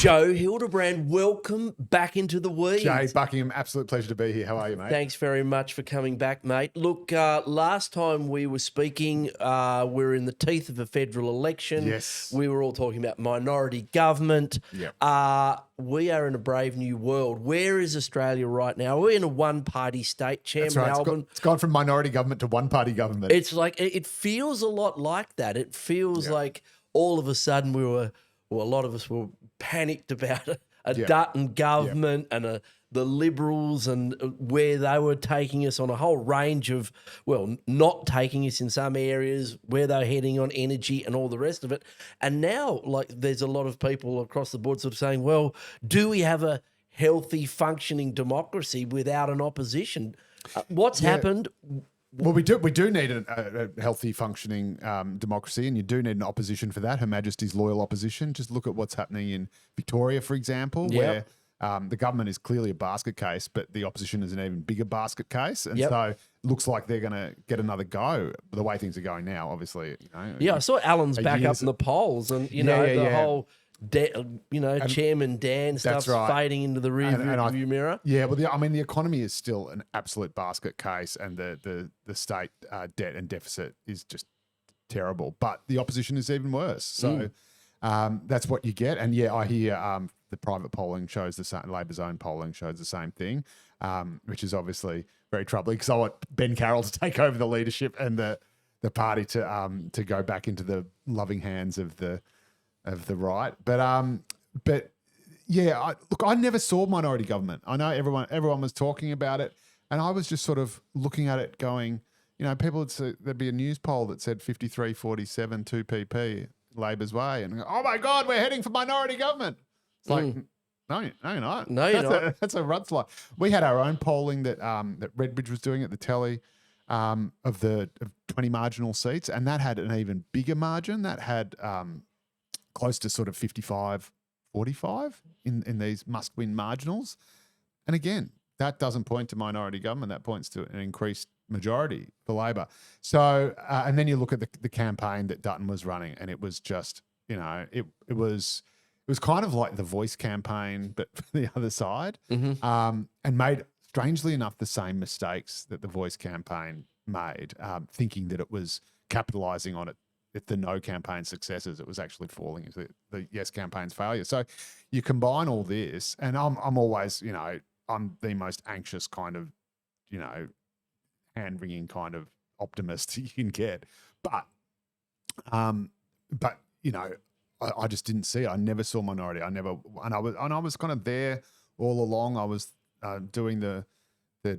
Joe Hildebrand, welcome back into the weeds. Jay Buckingham, absolute pleasure to be here. How are you, mate? Thanks very much for coming back, mate. Look, last time we were speaking, we were in the teeth of a federal election. Yes. We were all talking about minority government. Yep. We are in a brave new world. Where is Australia right now? We're in a one-party state. That's right. It's gone from minority government to one-party government. It's like, it feels a lot like that. It feels like all of a sudden a lot of us were panicked about a Dutton government and the Liberals and where they were taking us on a whole range of, not taking us in some areas, where they're heading on energy and all the rest of it. And now, like, there's a lot of people across the board sort of saying, well, do we have a healthy, functioning democracy without an opposition? What's happened? Well, we do need a healthy, functioning democracy, and you do need an opposition for that. Her Majesty's loyal opposition. Just look at what's happening in Victoria, for example, where the government is clearly a basket case, but the opposition is an even bigger basket case, and so it looks like they're going to get another go. The way things are going now, obviously, I saw Alan's back up in the polls, and the whole. Chairman Dan stuff's fading into the rearview mirror. Yeah, well, the economy is still an absolute basket case, and the state debt and deficit is just terrible. But the opposition is even worse. So that's what you get. And I hear the private polling shows the same. Labor's own polling shows the same thing, which is obviously very troubling because I want Ben Carroll to take over the leadership and the party to go back into the loving hands of the right, but I never saw minority government. I know everyone was talking about it, and I was just sort of looking at it, going, people would say there'd be a news poll that said 53-47 2PP Labor's way, and oh my God, we're heading for minority government. It's like, no, you're not. No, you're not. That's a rudslide. We had our own polling that Redbridge was doing at the telly. Of 20 marginal seats, and that had an even bigger margin. That had close to sort of 55-45 in these must-win marginals. And again, that doesn't point to minority government. That points to an increased majority for Labor. So, and then you look at the campaign that Dutton was running, and it was just, it was kind of like the Voice campaign, but for the other side, and made, strangely enough, the same mistakes that the Voice campaign made, thinking that it was capitalising on it. If the No campaign's successes, it was actually falling into the Yes campaign's failure. So you combine all this, and I'm always, I'm the most anxious kind of, hand-wringing kind of optimist you can get. But I just didn't see it. I never saw minority. I was kind of there all along. I was doing the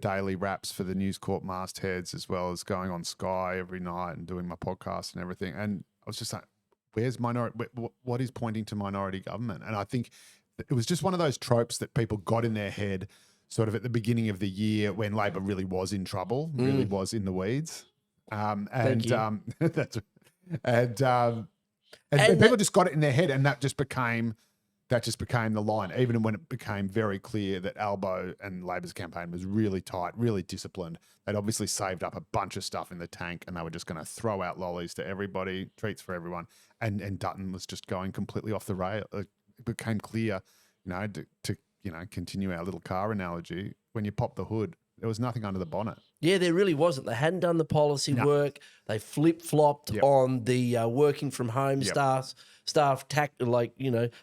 daily wraps for the News Corp mastheads, as well as going on Sky every night and doing my podcast and everything. And I was just like, where's minority? What is pointing to minority government? And I think it was just one of those tropes that people got in their head sort of at the beginning of the year when Labor really was in trouble, really was in the weeds. And people just got it in their head, and that just became the line, even when it became very clear that Albo and Labor's campaign was really tight, really disciplined. They'd obviously saved up a bunch of stuff in the tank, and they were just going to throw out lollies to everybody, treats for everyone. And Dutton was just going completely off the rail. It became clear, to continue our little car analogy, when you pop the hood, there was nothing under the bonnet. Yeah, there really wasn't. They hadn't done the policy work. They flip-flopped on the working from home staff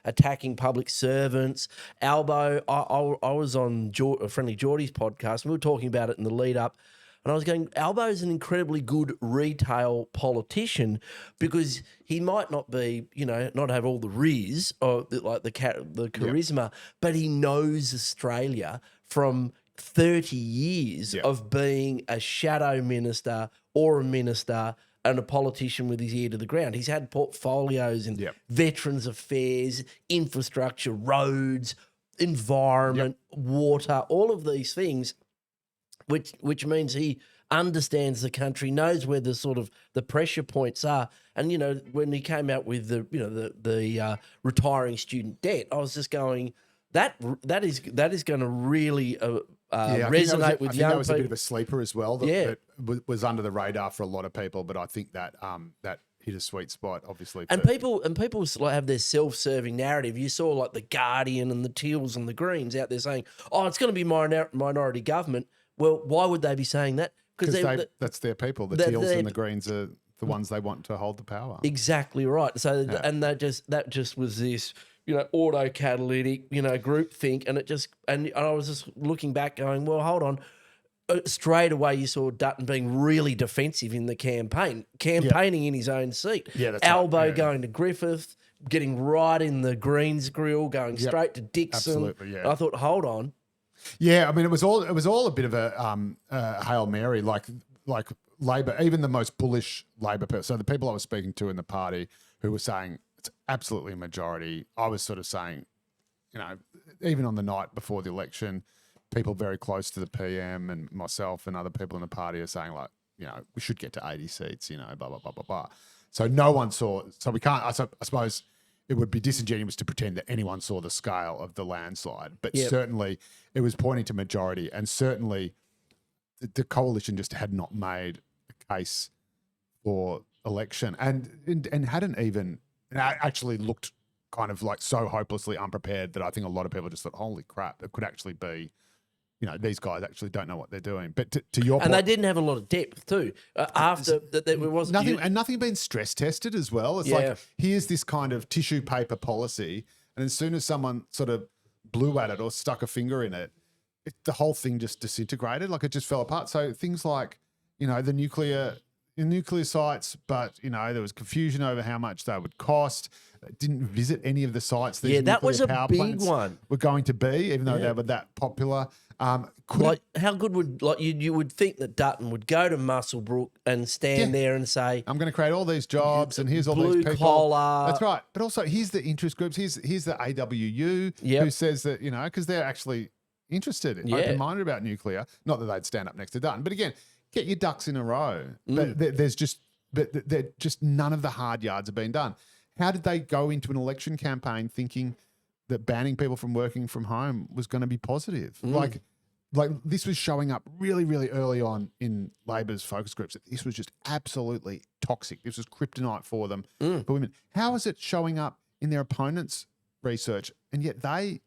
attacking public servants. Albo, I was on Friendly Geordie's podcast, and we were talking about it in the lead-up, and I was going, Albo's an incredibly good retail politician because he might not be, not have all the riz or the charisma, but he knows Australia from 30 years of being a shadow minister or a minister and a politician with his ear to the ground. He's had portfolios in veterans affairs, infrastructure, roads, environment, water, all of these things, which means he understands the country, knows where the sort of the pressure points are. And, when he came out with the retiring student debt, I was just going, that is going to really resonate with young people. I think that was a bit of a sleeper as well. That was under the radar for a lot of people, but I think that hit a sweet spot, obviously. And people like have their self-serving narrative. You saw like the Guardian and the Teals and the Greens out there saying, "Oh, it's going to be minority government." Well, why would they be saying that? Because that's their people. The Teals and the Greens are the ones they want to hold the power. Exactly right. So and that just was this, auto catalytic, groupthink, and I was just looking back, going, well, hold on. Straight away, you saw Dutton being really defensive in the campaigning in his own seat. Yeah, that's Albo right. Yeah. going to Griffith, getting right in the Greens grill, going straight to Dixon. Absolutely, yeah. And I thought, hold on. Yeah, I mean, it was all a bit of a Hail Mary, like Labor, even the most bullish Labor person. So the people I was speaking to in the party who were saying it's absolutely a majority, I was sort of saying, even on the night before the election, people very close to the PM and myself and other people in the party are saying like, we should get to 80 seats, blah, blah, blah, blah, blah. So no one saw, so we can't, I suppose it would be disingenuous to pretend that anyone saw the scale of the landslide, but certainly it was pointing to majority, and certainly the coalition just had not made a case for election and hadn't even actually looked kind of like so hopelessly unprepared that I think a lot of people just thought, holy crap, it could actually be, these guys actually don't know what they're doing. But to your point, and they didn't have a lot of depth too. After that, there wasn't nothing been stress tested as well. It's like, here's this kind of tissue paper policy, and as soon as someone sort of blew at it or stuck a finger in it, the whole thing just disintegrated. Like, it just fell apart. So things like, the nuclear sites, but there was confusion over how much they would cost. Didn't visit any of the sites. That was a big one. Were going to be, even though they were that popular. How good would you would think that Dutton would go to Muswellbrook and stand there and say, I'm going to create all these jobs and here's all these people. Blue collar. That's right. But also, here's the interest groups. Here's the AWU who says that, because they're actually interested and open-minded about nuclear. Not that they'd stand up next to Dutton, but again, get your ducks in a row. But there's just none of the hard yards have been done. How did they go into an election campaign thinking that banning people from working from home was going to be positive? Like this was showing up really, really early on in Labor's focus groups. That this was just absolutely toxic. This was kryptonite for them, for women. How is it showing up in their opponents' research, and yet they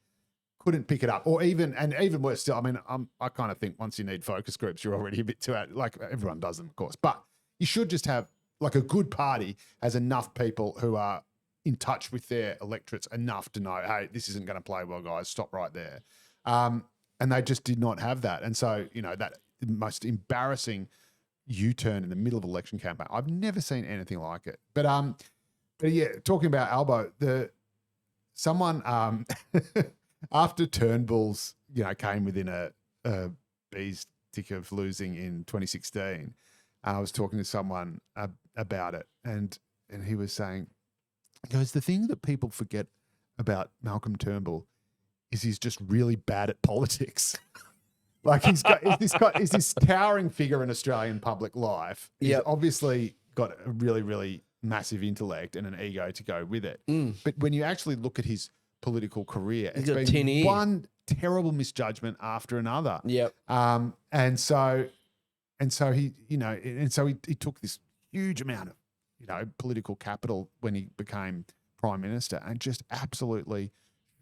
couldn't pick it up? Or even worse still, I mean, I kind of think once you need focus groups, you're already a bit too out. Like, everyone does them, of course, but you should just have, like, a good party has enough people who are in touch with their electorates enough to know, hey, this isn't going to play well, guys. Stop right there. And they just did not have that. And so, that most embarrassing U-turn in the middle of election campaign, I've never seen anything like it. But yeah, talking about Albo, someone after Turnbull's, came within a bee's tick of losing in 2016, I was talking to someone about it, and he was saying, he goes, the thing that people forget about Malcolm Turnbull is he's just really bad at politics. Like, he's this towering figure in Australian public life. He's obviously got a really, really massive intellect and an ego to go with it. But when you actually look at his political career, it's been one terrible misjudgment after another. And so he took this huge amount of, political capital when he became Prime Minister and just absolutely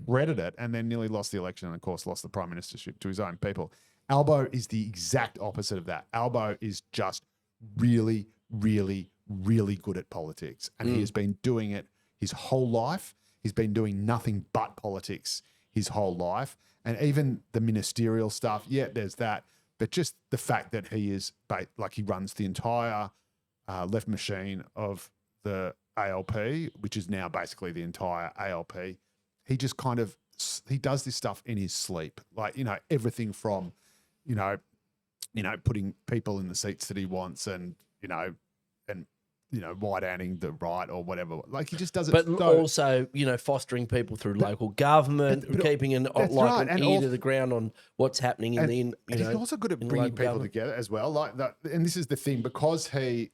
shredded it, and then nearly lost the election and, of course, lost the prime ministership to his own people. Albo is the exact opposite of that. Albo is just really, really, really good at politics, and he has been doing it his whole life. He's been doing nothing but politics his whole life, and even the ministerial stuff, there's that, but just the fact that he is, he runs the entire left machine of the ALP, which is now basically the entire ALP. He just he does this stuff in his sleep. Like, everything from, putting people in the seats that he wants and wide-handing the right or whatever. Like, he just does it. But also, fostering people through local government, keeping an ear to the ground on what's happening and he's also good at bringing people together as well. Like that, and this is the thing, because he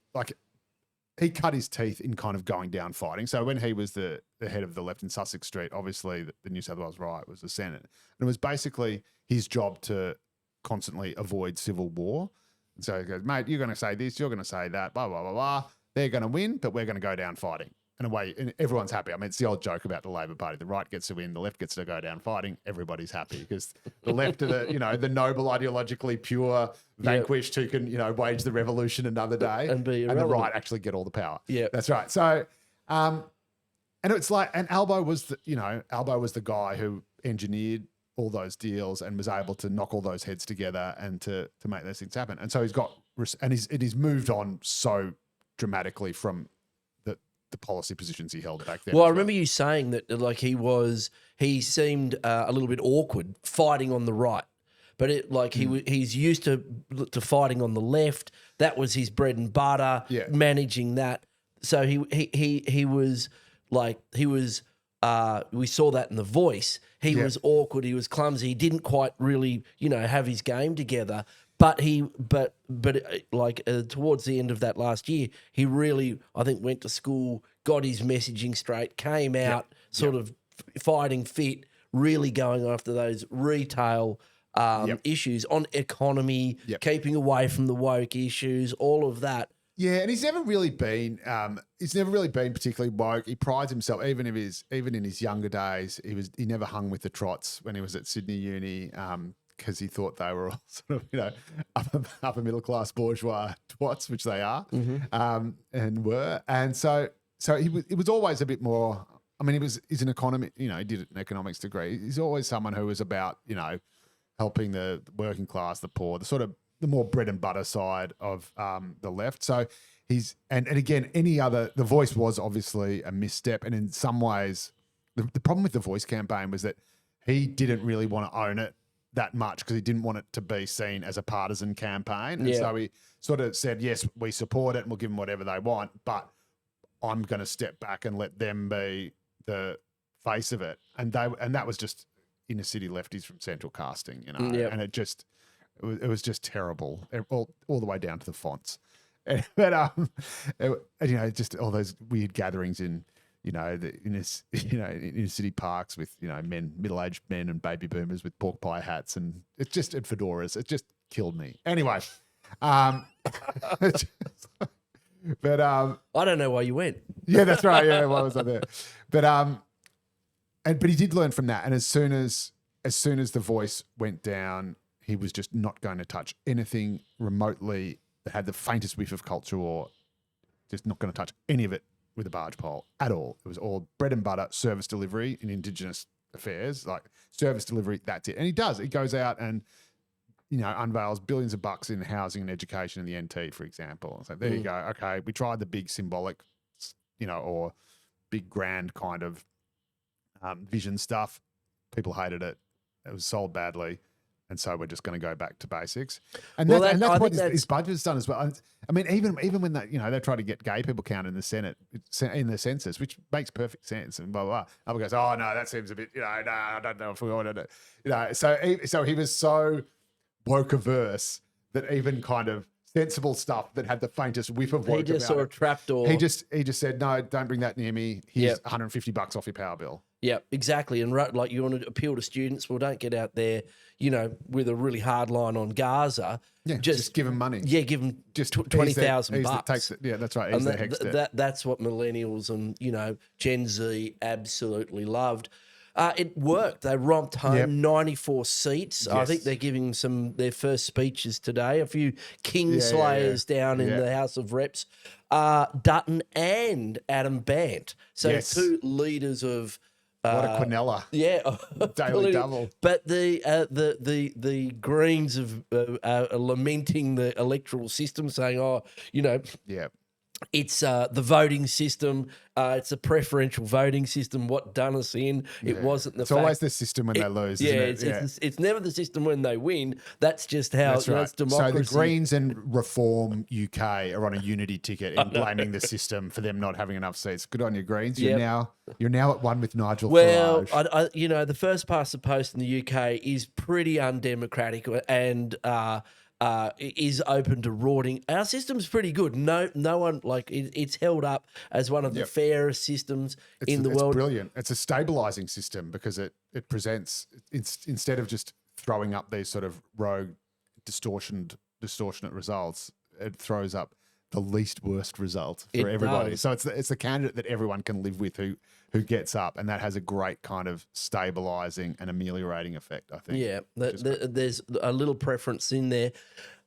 cut his teeth in kind of going down fighting. So when he was the head of the left in Sussex Street, obviously the New South Wales right was the Senate. And it was basically his job to constantly avoid civil war. And so he goes, mate, you're going to say this, you're going to say that, blah, blah, blah, blah. they're going to win, but we're going to go down fighting. In a way, and everyone's happy. I mean, it's the old joke about the Labor Party. The right gets to win, the left gets to go down fighting. Everybody's happy because the left are the noble, ideologically pure, vanquished who can, wage the revolution another day. And be the irrelevant. right actually get all the power. Yeah. That's right. So, and it's like, and Albo was the guy who engineered all those deals and was able to knock all those heads together and to make those things happen. And so he's moved on so dramatically from the policy positions he held back then. Well, I remember you saying that like he seemed a little bit awkward fighting on the right, but he's used to fighting on the left. That was his bread and butter. Yeah. Managing that. So he was we saw that in The Voice. He was awkward. He was clumsy. He didn't quite really have his game together. But towards the end of that last year, he really, I think, went to school, got his messaging straight, came out sort of fighting fit, really going after those retail issues on economy, keeping away from the woke issues, all of that. Yeah, and he's never really been particularly woke. He prides himself, even in his younger days, he never hung with the trots when he was at Sydney Uni. Because he thought they were all sort of, upper middle class bourgeois twats, which they are, and were. And so it was always a bit more. I mean, he's an economic. He did an economics degree. He's always someone who was about helping the working class, the poor, the more bread and butter side of the left. So and again, The Voice was obviously a misstep, and in some ways, the problem with the Voice campaign was that he didn't really want to own it that much because he didn't want it to be seen as a partisan campaign. And so he sort of said, yes, we support it and we'll give them whatever they want, but I'm going to step back and let them be the face of it. And that was just inner city lefties from central casting, and it was just terrible all the way down to the fonts. But, just all those weird gatherings in, the inner city parks with middle-aged men and baby boomers with pork pie hats and fedoras. It just killed me. Anyway, but I don't know why you went. Yeah, that's right. Yeah, why was I there? But but he did learn from that. And as soon as The Voice went down, he was just not going to touch anything remotely that had the faintest whiff of culture war. Just not going to touch any of it with a barge pole at all. It was all bread and butter, service delivery in Indigenous affairs, like service delivery, that's it. And he does. He goes out and, unveils billions of bucks in housing and education in the NT, for example. So there you go. Okay, we tried the big symbolic, or big grand kind of vision stuff. People hated it. It was sold badly. And so we're just going to go back to basics. And that's what his budget has done as well. I mean, even when they try to get gay people counted in the Senate, in the census, which makes perfect sense, and blah, blah, blah. Albo goes, oh, no, that seems a bit, no, I don't know if we want to, So he was so woke averse that even kind of sensible stuff that had the faintest whiff of woke He just saw a trapdoor. He just said, no, don't bring that near me. Here's $150 off your power bill. Yeah, exactly. And like you want to appeal to students, well, don't get out there, with a really hard line on Gaza. Yeah, just give them money. Yeah, give them just $20,000. Yeah, that's right. Ease the that's what millennials and Gen Z absolutely loved. It worked. They romped home 94 seats. Yes. I think they're giving their first speeches today. A few Kingslayers down in the House of Reps. Dutton and Adam Bant. So two leaders of. What a quinella. Yeah. Daily double. But the Greens are lamenting the electoral system, saying, it's the voting system. It's a preferential voting system. What done us in? It wasn't the. It's always the system when they lose. Isn't it? It's never the system when they win. That's just how that's democracy. So the Greens and Reform UK are on a unity ticket in blaming the system for them not having enough seats. Good on you, Greens. You're now at one with Nigel Farage. Well, the first past the post in the UK is pretty undemocratic and. Is open to rorting. Our system's pretty good. No one it's held up as one of the fairest systems in the world. It's brilliant. It's a stabilizing system because it presents instead of just throwing up these sort of rogue, distortionate results. It throws up the least worst result It for everybody. does. So it's the candidate that everyone can live with who gets up, and that has a great kind of stabilizing and ameliorating effect, I think. Yeah, which is great. there's a little preference in there.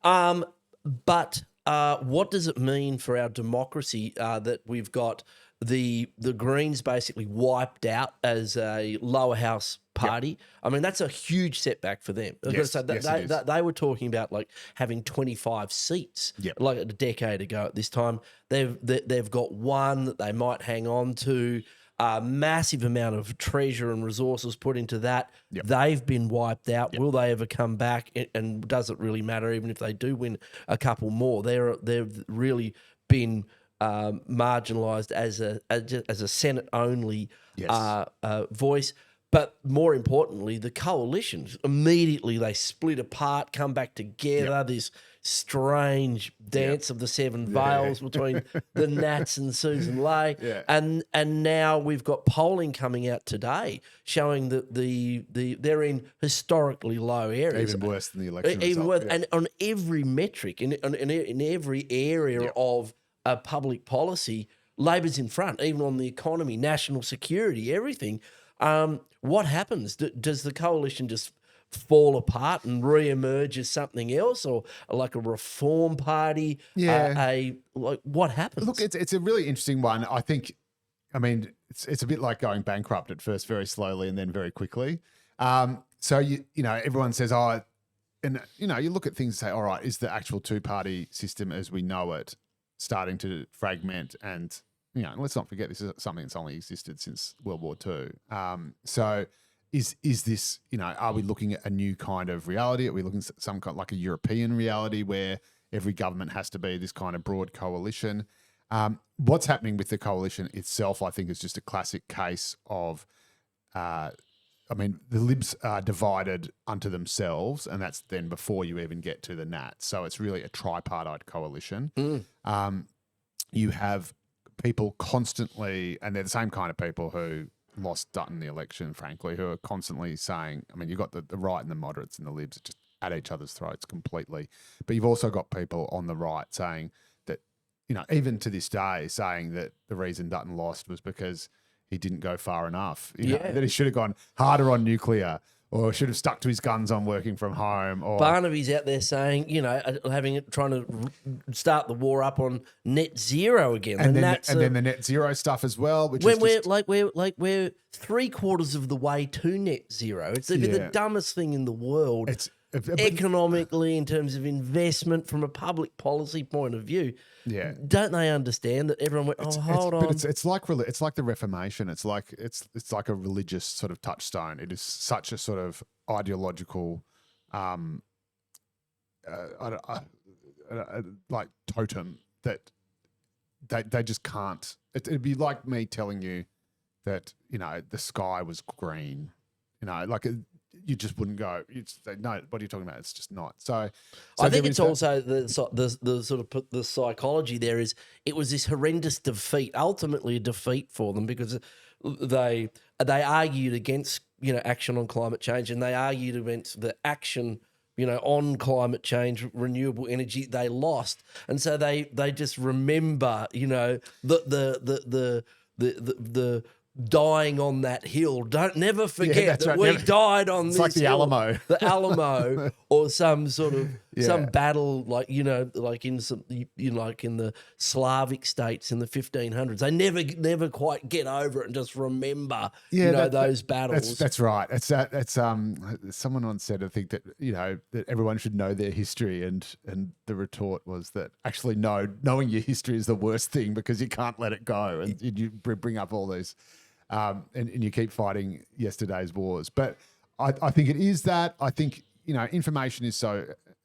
But what does it mean for our democracy that we've got the Greens basically wiped out as a lower house party? I mean, that's a huge setback for them. Yes, So yes, it is. they were talking about like having 25 seats, Yep. like a decade ago. At this time, they've got one that they might hang on to. A massive amount of treasure and resources put into that. Yep. They've been wiped out. Will they ever come back? And does it really matter? Even if they do win a couple more, they've really been marginalised as a Senate only Yes. voice. But more importantly, the coalitions immediately they split apart, come back together. This strange dance of the seven veils between the Nats and Susan Ley, and now we've got polling coming out today showing that they're in historically low areas, Even worse than the election even result. worse, and on every metric in every area of public policy, Labor's in front, even on the economy, national security, everything. What happens? Does the coalition just fall apart and re-emerge as something else, or like a reform party? What happens? Look, it's a really interesting one. I think, I mean, it's a bit like going bankrupt at first, very slowly, and then very quickly. So you know, everyone says, oh, and you know, you look at things and say, all right, is the actual two-party system as we know it starting to fragment? And you know, let's not forget this is something that's only existed since World War II. So is this, you know, are we looking at a new kind of reality? Are we looking at some kind of like a European reality where every government has to be this kind of broad coalition? What's happening with the coalition itself, I think, is just a classic case of, I mean, the Libs are divided unto themselves, and that's then before you even get to the Nats. So it's really a tripartite coalition. You have people constantly, and they're the same kind of people who lost Dutton the election, frankly, who are constantly saying, I mean, you've got the right and the moderates and the Libs just at each other's throats completely. But you've also got people on the right saying that, you know, even to this day, saying that the reason Dutton lost was because he didn't go far enough. You know, that he should have gone harder on nuclear, or should have stuck to his guns on working from home. Or Barnaby's out there saying, you know, trying to start the war up on net zero again, and then the net zero stuff as well. Which when is we're 3/4 of the way to net zero. It's the dumbest thing in the world. It's economically, in terms of investment, from a public policy point of view. Yeah, don't they understand that everyone went? Hold on. But it's like the Reformation. It's like like a religious sort of touchstone. It is such a sort of ideological, like totem that they just can't. It'd be like me telling you that, you know, the sky was green. You know, like you just wouldn't go. You'd say, no, what are you talking about? It's just not. So I think it's also the sort of the psychology there is it was this horrendous defeat, ultimately a defeat for them, because they argued against, you know, action on climate change, and they argued against the action, you know, on climate change, renewable energy. They lost, and so they just remember, you know, the dying on that hill. Don't never forget that we died on this. It's like the hill, Alamo, the Alamo, or some sort of some battle, like, you know, like in some, you know, like in the Slavic states in the 1500s. They never quite get over it and just remember, you know, those battles. That's right. That's someone once said, I think, that, you know, that everyone should know their history, and the retort was that actually no, knowing your history is the worst thing, because you can't let it go, and you bring up all these. And you keep fighting yesterday's wars. But I think it is that. I think, you know, information is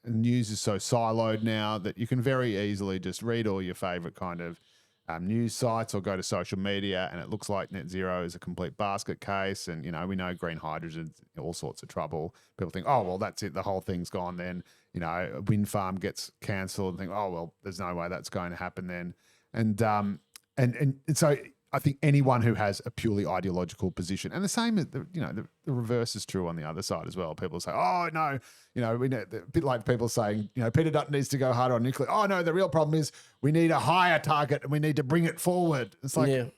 news is so siloed now that you can very easily just read all your favourite kind of news sites or go to social media, and it looks like net zero is a complete basket case. And, you know, we know green hydrogen's all sorts of trouble. People think, oh, well, that's it. The whole thing's gone then. You know, a wind farm gets cancelled and think, oh, well, there's no way that's going to happen then. And so I think anyone who has a purely ideological position, and the same, the reverse is true on the other side as well. People say, "Oh no, we know," a bit like people saying, Peter Dutton needs to go harder on nuclear. Oh no, the real problem is we need a higher target and we need to bring it forward. It's like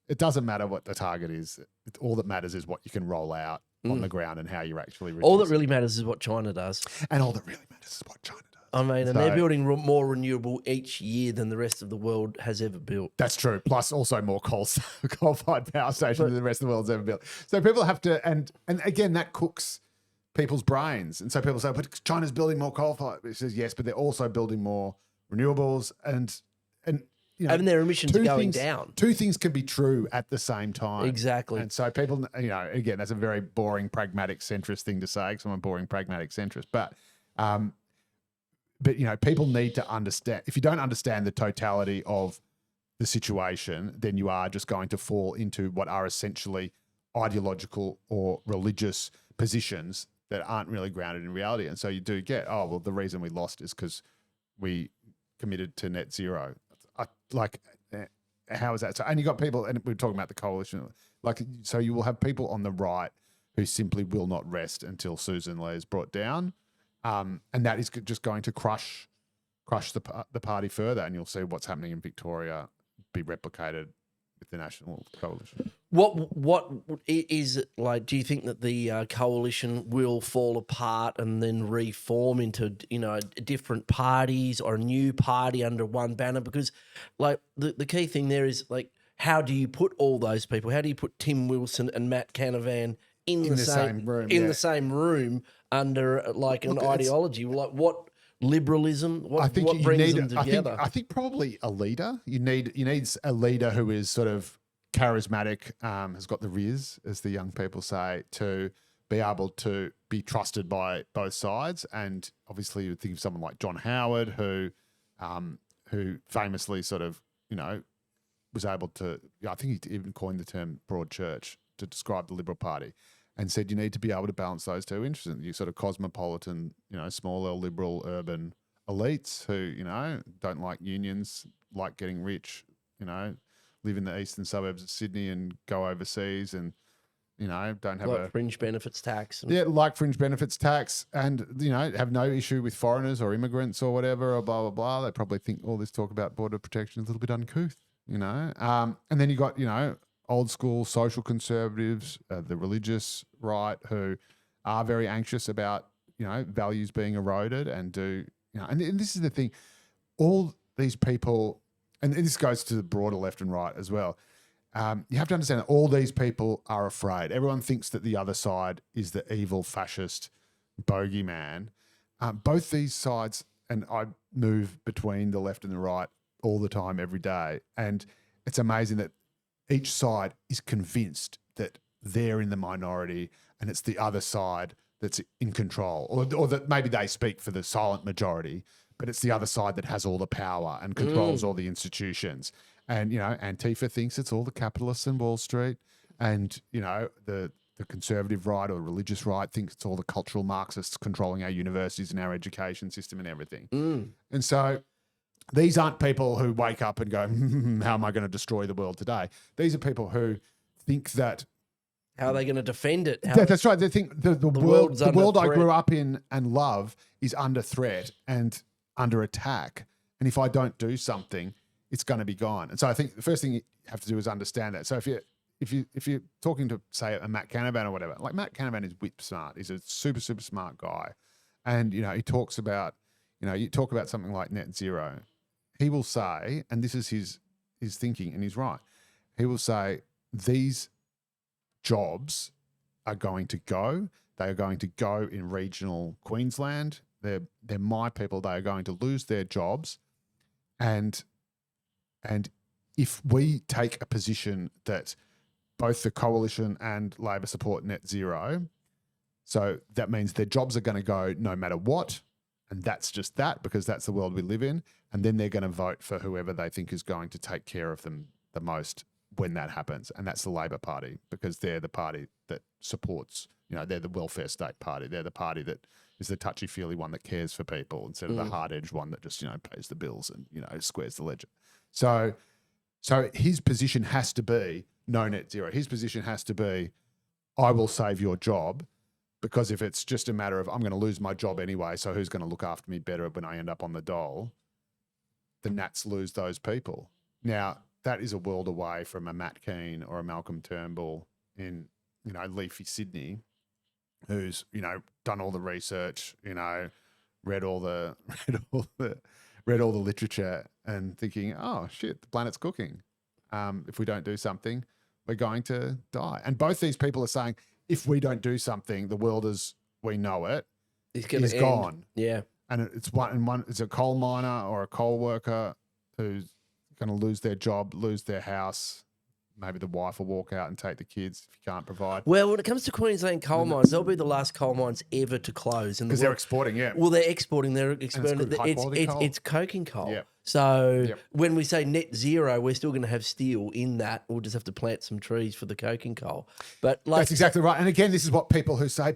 it doesn't matter what the target is. All that matters is what you can roll out on the ground and how you're actually reducing. All that really matters is what China does, and all that really matters is what China does. I mean, and they're building more renewable each year than the rest of the world has ever built. That's true. Plus, also more coal-fired power stations than the rest of the world's ever built. So people have to, and again, that cooks people's brains. And so people say, but China's building more coal-fired. It says yes, but they're also building more renewables, and their emissions are going down. Two things can be true at the same time. Exactly. And so people, again, that's a very boring, pragmatic centrist thing to say, because I'm a boring, pragmatic centrist. But people need to understand. If you don't understand the totality of the situation, then you are just going to fall into what are essentially ideological or religious positions that aren't really grounded in reality. And so you do get, the reason we lost is because we committed to net zero. How is that? So, and you got people, and we're talking about the coalition, so you will have people on the right who simply will not rest until Susan Lee is brought down. And that is just going to crush the party further, and you'll see what's happening in Victoria be replicated with the National Coalition. What is it like? Do you think that the coalition will fall apart and then reform into different parties or a new party under one banner? Because the key thing there is how do you put all those people? How do you put Tim Wilson and Matt Canavan in the same room? The same room under an ideology? What liberalism? What brings them together? I think probably a leader. You need a leader who is sort of charismatic, has got the riz, as the young people say, to be able to be trusted by both sides. And obviously, you would think of someone like John Howard, who famously sort of was able to. I think he even coined the term broad church to describe the Liberal Party, and said you need to be able to balance those two interests. You sort of cosmopolitan, small L liberal urban elites who, don't like unions, like getting rich, live in the eastern suburbs of Sydney and go overseas and, don't have fringe benefits tax. Like fringe benefits tax and, have no issue with foreigners or immigrants or whatever or blah, blah, blah. They probably think all this talk about border protection is a little bit uncouth, And then you got, old school social conservatives, the religious right, who are very anxious about, values being eroded and do, and this is the thing, all these people, and this goes to the broader left and right as well. You have to understand that all these people are afraid. Everyone thinks that the other side is the evil fascist bogeyman. Both these sides, and I move between the left and the right all the time, every day. And it's amazing that each side is convinced that they're in the minority and it's the other side that's in control, or that maybe they speak for the silent majority, but it's the other side that has all the power and controls all the institutions. And, Antifa thinks it's all the capitalists in Wall Street. And, the conservative right or religious right thinks it's all the cultural Marxists controlling our universities and our education system and everything. And so these aren't people who wake up and go, how am I going to destroy the world today? These are people who think that. How are they going to defend it? That's right. They think the world I grew up in and love is under threat and under attack. And if I don't do something, it's going to be gone. And so I think the first thing you have to do is understand that. So if you're talking to, say, a Matt Canavan or whatever, like Matt Canavan is whip smart. He's a super, super smart guy. And, he talks about, you talk about something like net zero. He will say, and this is his thinking, and he's right. He will say, these jobs are going to go. They are going to go in regional Queensland. They're my people. They are going to lose their jobs. And if we take a position that both the coalition and Labor support net zero, so that means their jobs are going to go no matter what. And that's just that, because that's the world we live in. And then they're going to vote for whoever they think is going to take care of them the most when that happens. And that's the Labor Party, because they're the party that supports, they're the welfare state party. They're the party that is the touchy-feely one that cares for people instead of the hard-edged one that just, pays the bills and, squares the ledger. So So his position has to be no net zero. His position has to be, I will save your job, because if it's just a matter of I'm going to lose my job anyway, so who's going to look after me better when I end up on the dole, the Nats lose those people. Now, that is a world away from a Matt Keane or a Malcolm Turnbull in, leafy Sydney, who's, done all the research, read all the literature and thinking, oh shit, the planet's cooking. If we don't do something, we're going to die. And both these people are saying, if we don't do something, the world as we know it is gone. Yeah. And it's it's a coal miner or a coal worker who's going to lose their job, lose their house. Maybe the wife will walk out and take the kids if you can't provide. Well, when it comes to Queensland coal mines, they'll be the last coal mines ever to close. Because they're exporting, yeah. Well, they're exporting. They're exporting. It's coking coal. Yeah. So when we say net zero, we're still going to have steel in that. We'll just have to plant some trees for the coking coal. But that's exactly right. And again, this is what people who say,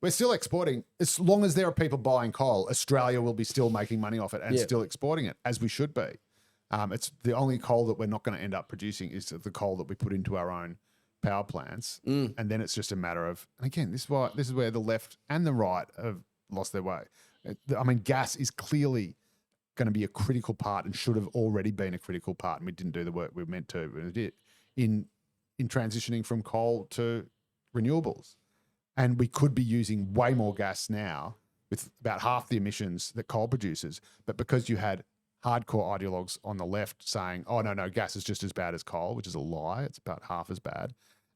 we're still exporting. As long as there are people buying coal, Australia will be still making money off it and still exporting it, as we should be. It's the only coal that we're not going to end up producing is the coal that we put into our own power plants. And then it's just a matter of, and again, this is where the left and the right have lost their way. I mean, gas is clearly going to be a critical part and should have already been a critical part. And we didn't do the work we were meant to, but it did in transitioning from coal to renewables. And we could be using way more gas now with about half the emissions that coal produces. But because you had hardcore ideologues on the left saying, oh, no, gas is just as bad as coal, which is a lie. It's about half as bad.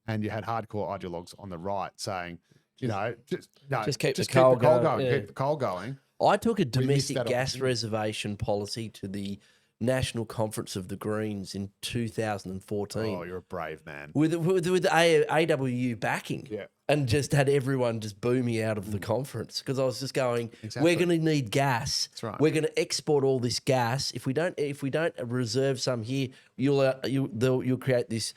And you had hardcore ideologues on the right saying, just keep the coal going. Keep the coal going. I took a domestic gas reservation policy to the National Conference of the Greens in 2014. Oh, you're a brave man. With AWU backing. Yeah. And just had everyone just boo me out of the conference because I was just going, we're going to need gas. That's right. We're going to export all this gas. If we don't reserve some here, you'll create this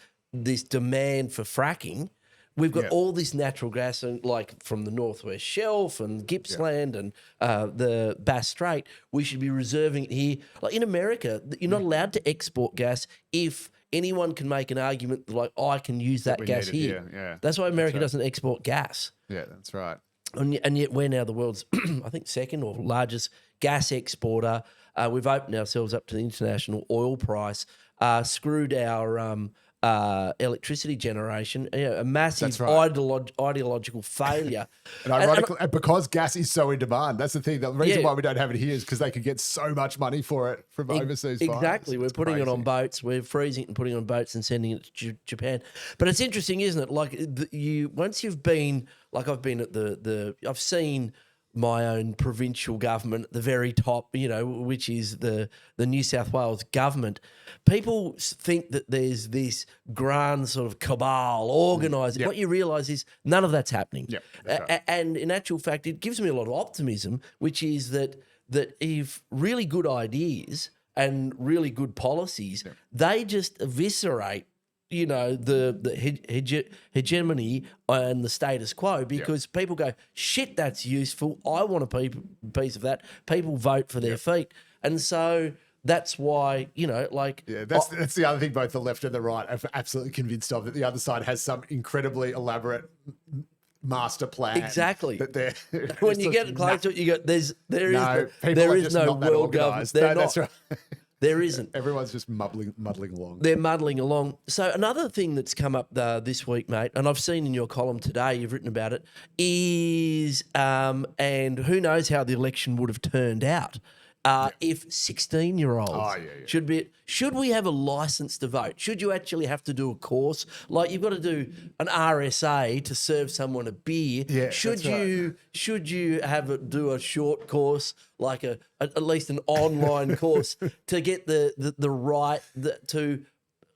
demand for fracking. We've got all this natural gas, and like from the Northwest Shelf and Gippsland and the Bass Strait. We should be reserving it here. Like in America, you're not allowed to export gas if anyone can make an argument like, I can use that gas here. Yeah. That's why America doesn't export gas. Yeah, that's right. And yet we're now the world's, I think, second or largest gas exporter. We've opened ourselves up to the international oil price, screwed our electricity generation, a massive ideological failure. And ironically, and because gas is so in demand, that's the thing. The reason why we don't have it here is because they can get so much money for it from overseas. Exactly. We're putting it on boats. We're freezing it and putting it on boats and sending it to Japan. But it's interesting, isn't it? Like once you've been, like I've been at I've seen my own provincial government at the very top, which is the New South Wales government. People think that there's this grand sort of cabal organised. What you realise is none of that's happening. Yep, that's right. And in actual fact, it gives me a lot of optimism, which is that if really good ideas and really good policies, they just eviscerate the hegemony and the status quo, because people go, shit, that's useful. I want a piece of that. People vote for their feet. And so that's why, that's the other thing both the left and the right are absolutely convinced of, that the other side has some incredibly elaborate master plan. Exactly. That they're when you get close to it, you go, there is no world government. That's right. There isn't. Everyone's just muddling along. They're muddling along. So another thing that's come up this week, mate, and I've seen in your column today, you've written about it, is, and who knows how the election would have turned out if 16-year-olds should we have a license to vote? Should you actually have to do a course? Like you've got to do an RSA to serve someone a beer. Yeah, should you do a short course, like at least an online course to get the right to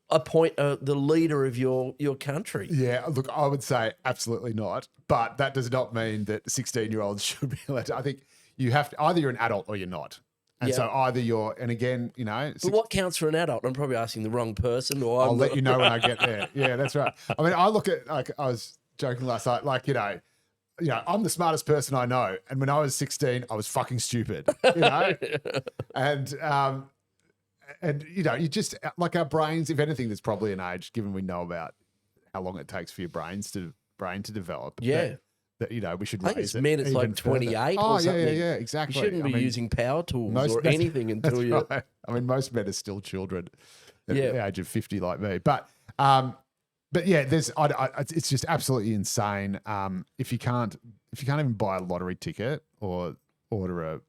appoint the leader of your country? Yeah, look, I would say absolutely not. But that does not mean that 16-year-olds should be allowed to. I think you have to, either you're an adult or you're not. And so either you're, and again, But what counts for an adult? I'm probably asking the wrong person. Or I'll let you know when I get there. Yeah, that's right. I mean, I look at, like, I was joking last night, like, I'm the smartest person I know. And when I was 16, I was fucking stupid, And and you just like our brains. If anything, there's probably an age, given we know about how long it takes for your brain to develop. Yeah. That we should. I think raise it's men. It's even like 28 further. or Oh something. yeah, exactly. You shouldn't be using power tools or anything until you. Right. I mean, most men are still children at Yeah. the age of 50, like me. But yeah, it's just absolutely insane. If you can't even buy a lottery ticket or order a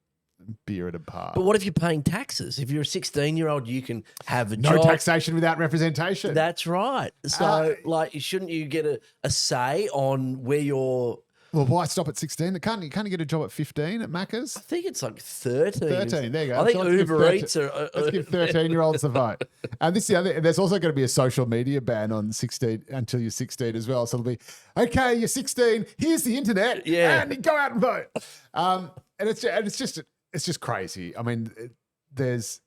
beer at a pub. But what if you're paying taxes? If you're a 16-year-old, you can have a No job. taxation without representation. That's right. So, shouldn't you get a say on where you're? Well, why stop at 16? Can't you get a job at 15 at Macca's? I think it's like 13. 13, there you go. I think So let's give Uber Eats are. Let's give 13-year-olds the vote. And this is the other. There's also going to be a social media ban on 16 until you're 16 as well. So it'll be okay. You're 16. Here's the internet. Yeah. And go out and vote. And it's just crazy. I mean, there's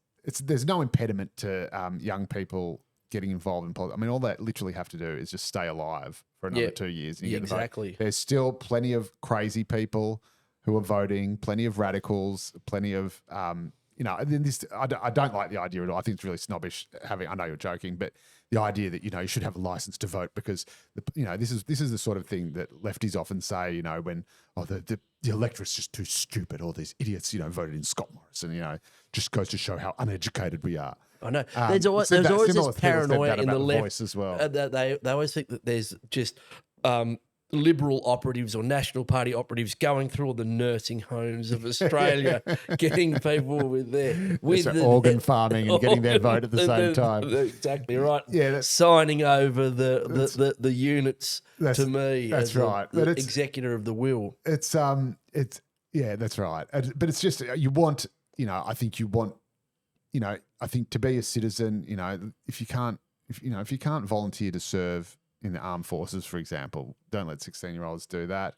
no impediment to young people getting involved in politics. I mean, all they literally have to do is just stay alive for another 2 years. And you get the vote. Exactly. There's still plenty of crazy people who are voting, plenty of radicals, plenty of, and then this, I don't like the idea at all. I think it's really snobbish I know you're joking, but the idea that, you should have a license to vote because, this is the sort of thing that lefties often say, when, the electorate's just too stupid. All these idiots, voted in Scott Morrison, just goes to show how uneducated we are. I know. There's always this paranoia in the left as well. They always think that there's just Liberal operatives or National Party operatives going through all the nursing homes of Australia, getting people with organ farming and getting their vote at the same time. Exactly right. Yeah, signing over the units to me. That's as right. The executor of the will. That's right. But it's just you want. I think you want. I think to be a citizen. If you can't volunteer to serve in the armed forces, for example, don't let 16-year-olds do that.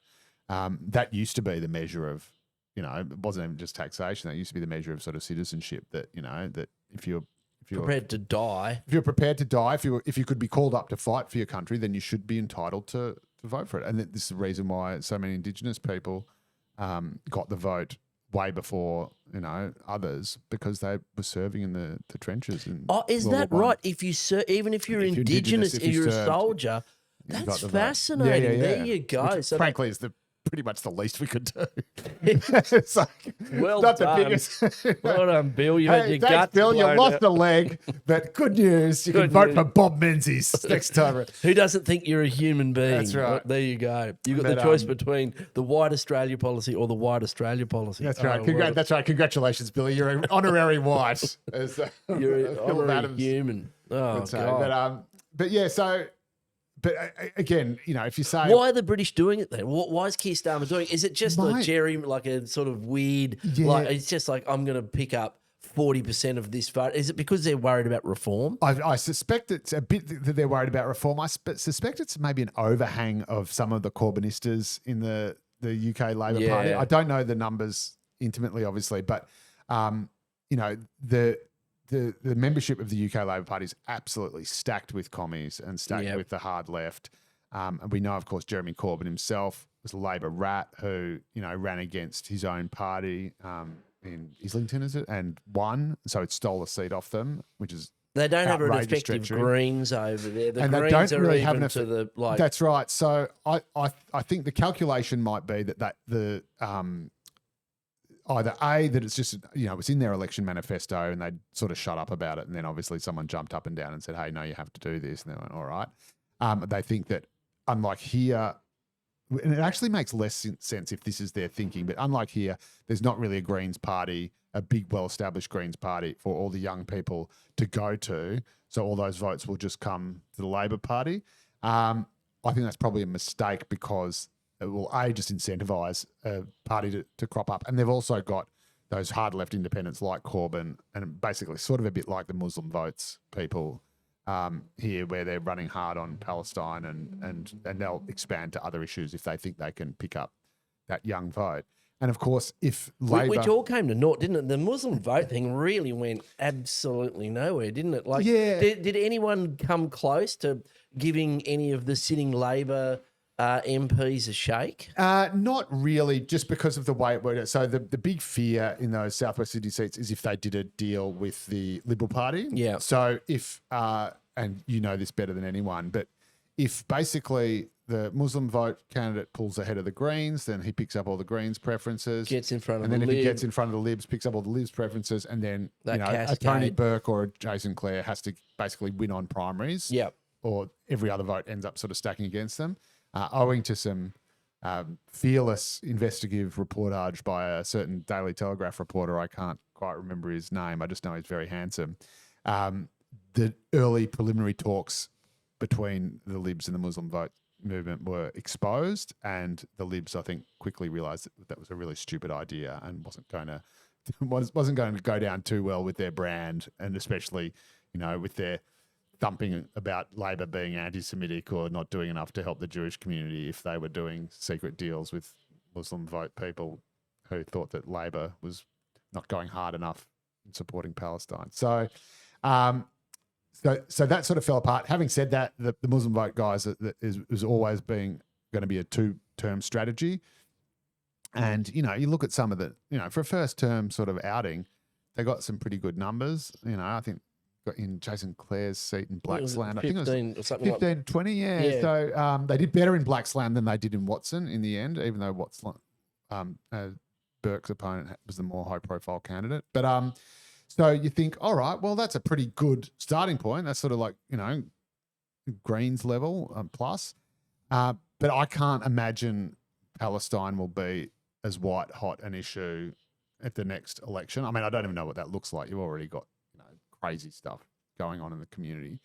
That used to be the measure of, it wasn't even just taxation. That used to be the measure of sort of citizenship. That that if you're prepared to die, if you could be called up to fight for your country, then you should be entitled to vote for it. And this is the reason why so many Indigenous people got the vote way before others, because they were serving in the trenches. Is that right? If you even if you're Indigenous, if you're a soldier, that's fascinating. Yeah. There you go. Which, frankly, is pretty much the least we could do. It's like, well not done. The biggest. Well done, Bill. You had your thanks, guts Bill. You blown lost out. a leg, but good news. You can vote for Bob Menzies next time. Who doesn't think you're a human being? That's right. There you go. You've got the choice between the White Australia policy or the White Australia policy. That's right. Oh, That's right. Congratulations, Billy. You're an honorary white. You're an honorary human. Oh, God. But yeah, so... But again, if you say... Why are the British doing it then? Why is Keir Starmer doing it? Is it just like a sort of weird... Yeah. Like it's just like, I'm going to pick up 40% of this vote. Is it because they're worried about reform? I suspect it's a bit that they're worried about reform. I suspect it's maybe an overhang of some of the Corbynistas in the UK Labor Party. I don't know the numbers intimately, obviously, but, the membership of the UK Labor Party is absolutely stacked with commies and stacked with the hard left. And we know, of course, Jeremy Corbyn himself was a Labor rat who, ran against his own party in Islington, is it? And won. So it stole a seat off them, which is They don't have an outrageous effective treachery. Greens over there. The And they Greens don't are really even have an to the like. That's right. So I think the calculation might be that the either A, that it's just, it was in their election manifesto and they'd sort of shut up about it. And then obviously someone jumped up and down and said, hey, no, you have to do this. And they went, all right. They think that unlike here, and it actually makes less sense if this is their thinking, but unlike here, there's not really a Greens party, a big, well-established Greens party for all the young people to go to. So all those votes will just come to the Labor Party. I think that's probably a mistake because it will, A, just incentivise a party to crop up. And they've also got those hard left independents like Corbyn and basically sort of a bit like the Muslim votes people here, where they're running hard on Palestine and they'll expand to other issues if they think they can pick up that young vote. And of course, if Labor... Which all came to naught, didn't it? The Muslim vote thing really went absolutely nowhere, didn't it? Like, did anyone come close to giving any of the sitting Labor MPs a shake? Not really, just because of the way it worked. So the big fear in those Southwest Sydney seats is if they did a deal with the Liberal Party. Yeah. So if, and you know this better than anyone, but if basically the Muslim vote candidate pulls ahead of the Greens, then he picks up all the Greens preferences. Gets in front of and then the if he Lib. gets in front of the Libs, picks up all the Libs preferences, and then That a Tony cascade. Burke or a Jason Clare has to basically win on primaries. Yep. Or every other vote ends up sort of stacking against them, owing to some fearless investigative reportage by a certain Daily Telegraph reporter. I can't quite remember his name. I just know he's very handsome. The early preliminary talks between the Libs and the Muslim vote movement were exposed, and the Libs, I think, quickly realised that was a really stupid idea and wasn't going to go down too well with their brand, and especially, with their thumping about Labor being anti-Semitic or not doing enough to help the Jewish community if they were doing secret deals with Muslim vote people who thought that Labor was not going hard enough in supporting Palestine. So that sort of fell apart. Having said that, the Muslim vote guys is always going to be a two-term strategy. And, you look at some of the, for a first term sort of outing, they got some pretty good numbers. I think got in Jason Clare's seat in Blacksland. I think it was 15 or something 15, 20, yeah. So they did better in Blacksland than they did in Watson in the end, even though Watson, Burke's opponent was the more high-profile candidate. But so you think, all right, well, that's a pretty good starting point. That's sort of like, Greens level plus. But I can't imagine Palestine will be as white hot an issue at the next election. I mean, I don't even know what that looks like. You've already got crazy stuff going on in the community.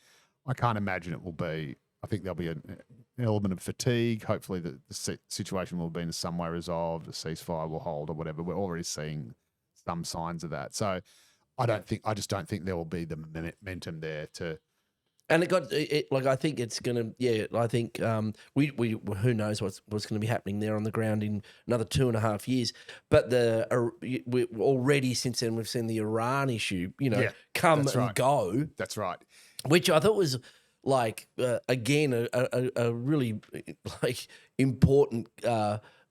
I can't imagine it will be. I think there'll be an element of fatigue. Hopefully the situation will be in some way resolved. A ceasefire will hold or whatever. We're already seeing some signs of that. So I just don't think there will be the momentum there to. And I think it's going to, yeah, I think we who knows what's going to be happening there on the ground in another 2.5 years. But we already since then we've seen the Iran issue, come and go. That's right. Which I thought was like, again, a really like important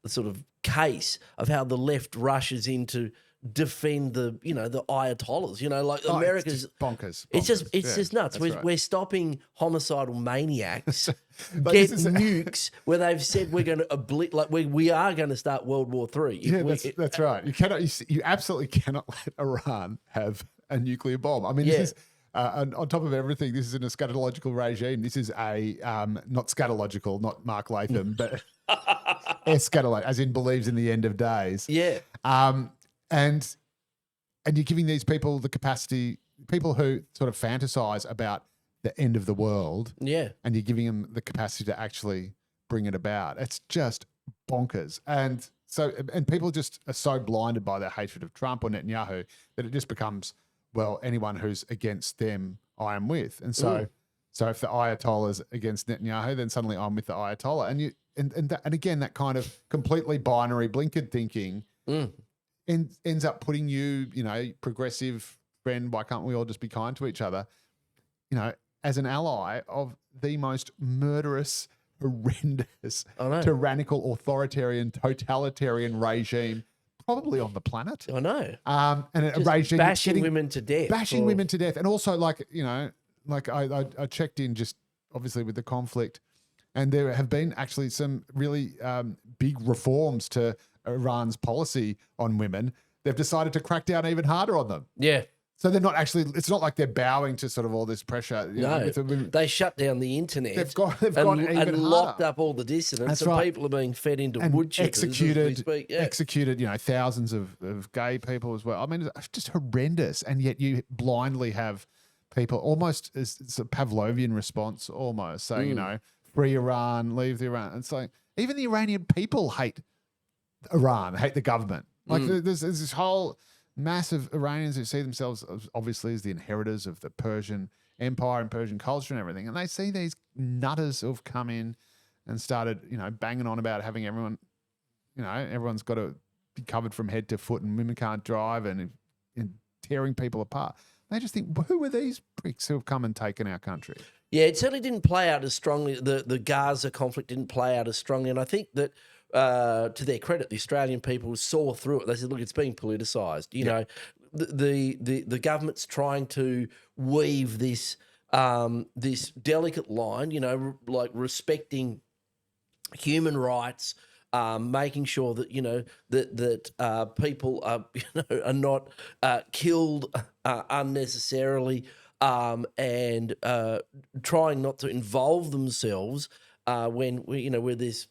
sort of case of how the left rushes into defend the Ayatollahs, like America's it's bonkers. It's just nuts. We're stopping homicidal maniacs get nukes where they've said we're going to we are going to start World War III. Yeah, that's right. You absolutely cannot let Iran have a nuclear bomb. I mean, this is on top of everything. This is an eschatological regime. This is a not scatological, not Mark Latham, but eschatological, as in believes in the end of days. Yeah. And you're giving these people the capacity, people who sort of fantasize about the end of the world. Yeah. And you're giving them the capacity to actually bring it about. It's just bonkers. And people just are so blinded by their hatred of Trump or Netanyahu that it just becomes, well, anyone who's against them, I am with. And so if the Ayatollah's against Netanyahu, then suddenly I'm with the Ayatollah. And again, that kind of completely binary blinkered thinking ends up putting you, progressive friend, why can't we all just be kind to each other, as an ally of the most murderous, horrendous, tyrannical, authoritarian, totalitarian regime probably on the planet. I know. And a regime bashing women to death. Bashing women to death. And also I checked in just obviously with the conflict, and there have been actually some really big reforms to Iran's policy on women. They've decided to crack down even harder on them. Yeah. So they're not actually, it's not like they're bowing to sort of all this pressure. They shut down the internet. They've gone even and locked harder. up all the dissidents. That's and right. people are being fed into And wood chippers executed, thousands of gay people as well. I mean, it's just horrendous. And yet you blindly have people almost as a Pavlovian response almost saying, free Iran, leave the Iran. It's like, even the Iranian people hate Iran, hate the government. Like there's this whole mass of Iranians who see themselves obviously as the inheritors of the Persian Empire and Persian culture and everything. And they see these nutters who've come in and started, banging on about having everyone, everyone's got to be covered from head to foot and women can't drive and tearing people apart. They just think, who are these pricks who have come and taken our country? Yeah, it certainly didn't play out as strongly. The Gaza conflict didn't play out as strongly, and I think that, to their credit, the Australian people saw through it. They said, "Look, it's being politicised." You know, the government's trying to weave this this delicate line. You know, like respecting human rights, making sure that that people are are not killed unnecessarily, and trying not to involve themselves when where there's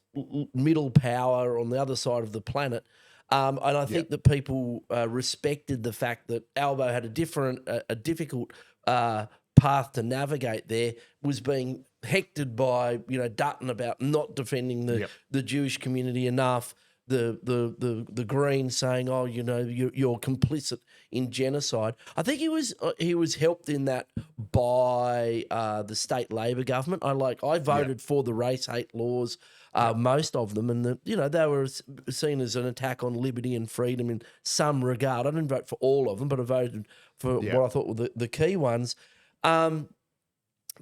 middle power on the other side of the planet. And I think that people respected the fact that Albo had a difficult path to navigate there, was being hectored by Dutton about not defending the Jewish community enough. The Greens saying, "Oh, you're complicit in genocide." I think he was helped in that by the state Labor government. I voted for the race hate laws, most of them, and they were seen as an attack on liberty and freedom in some regard. I didn't vote for all of them, but I voted for what I thought were the key ones.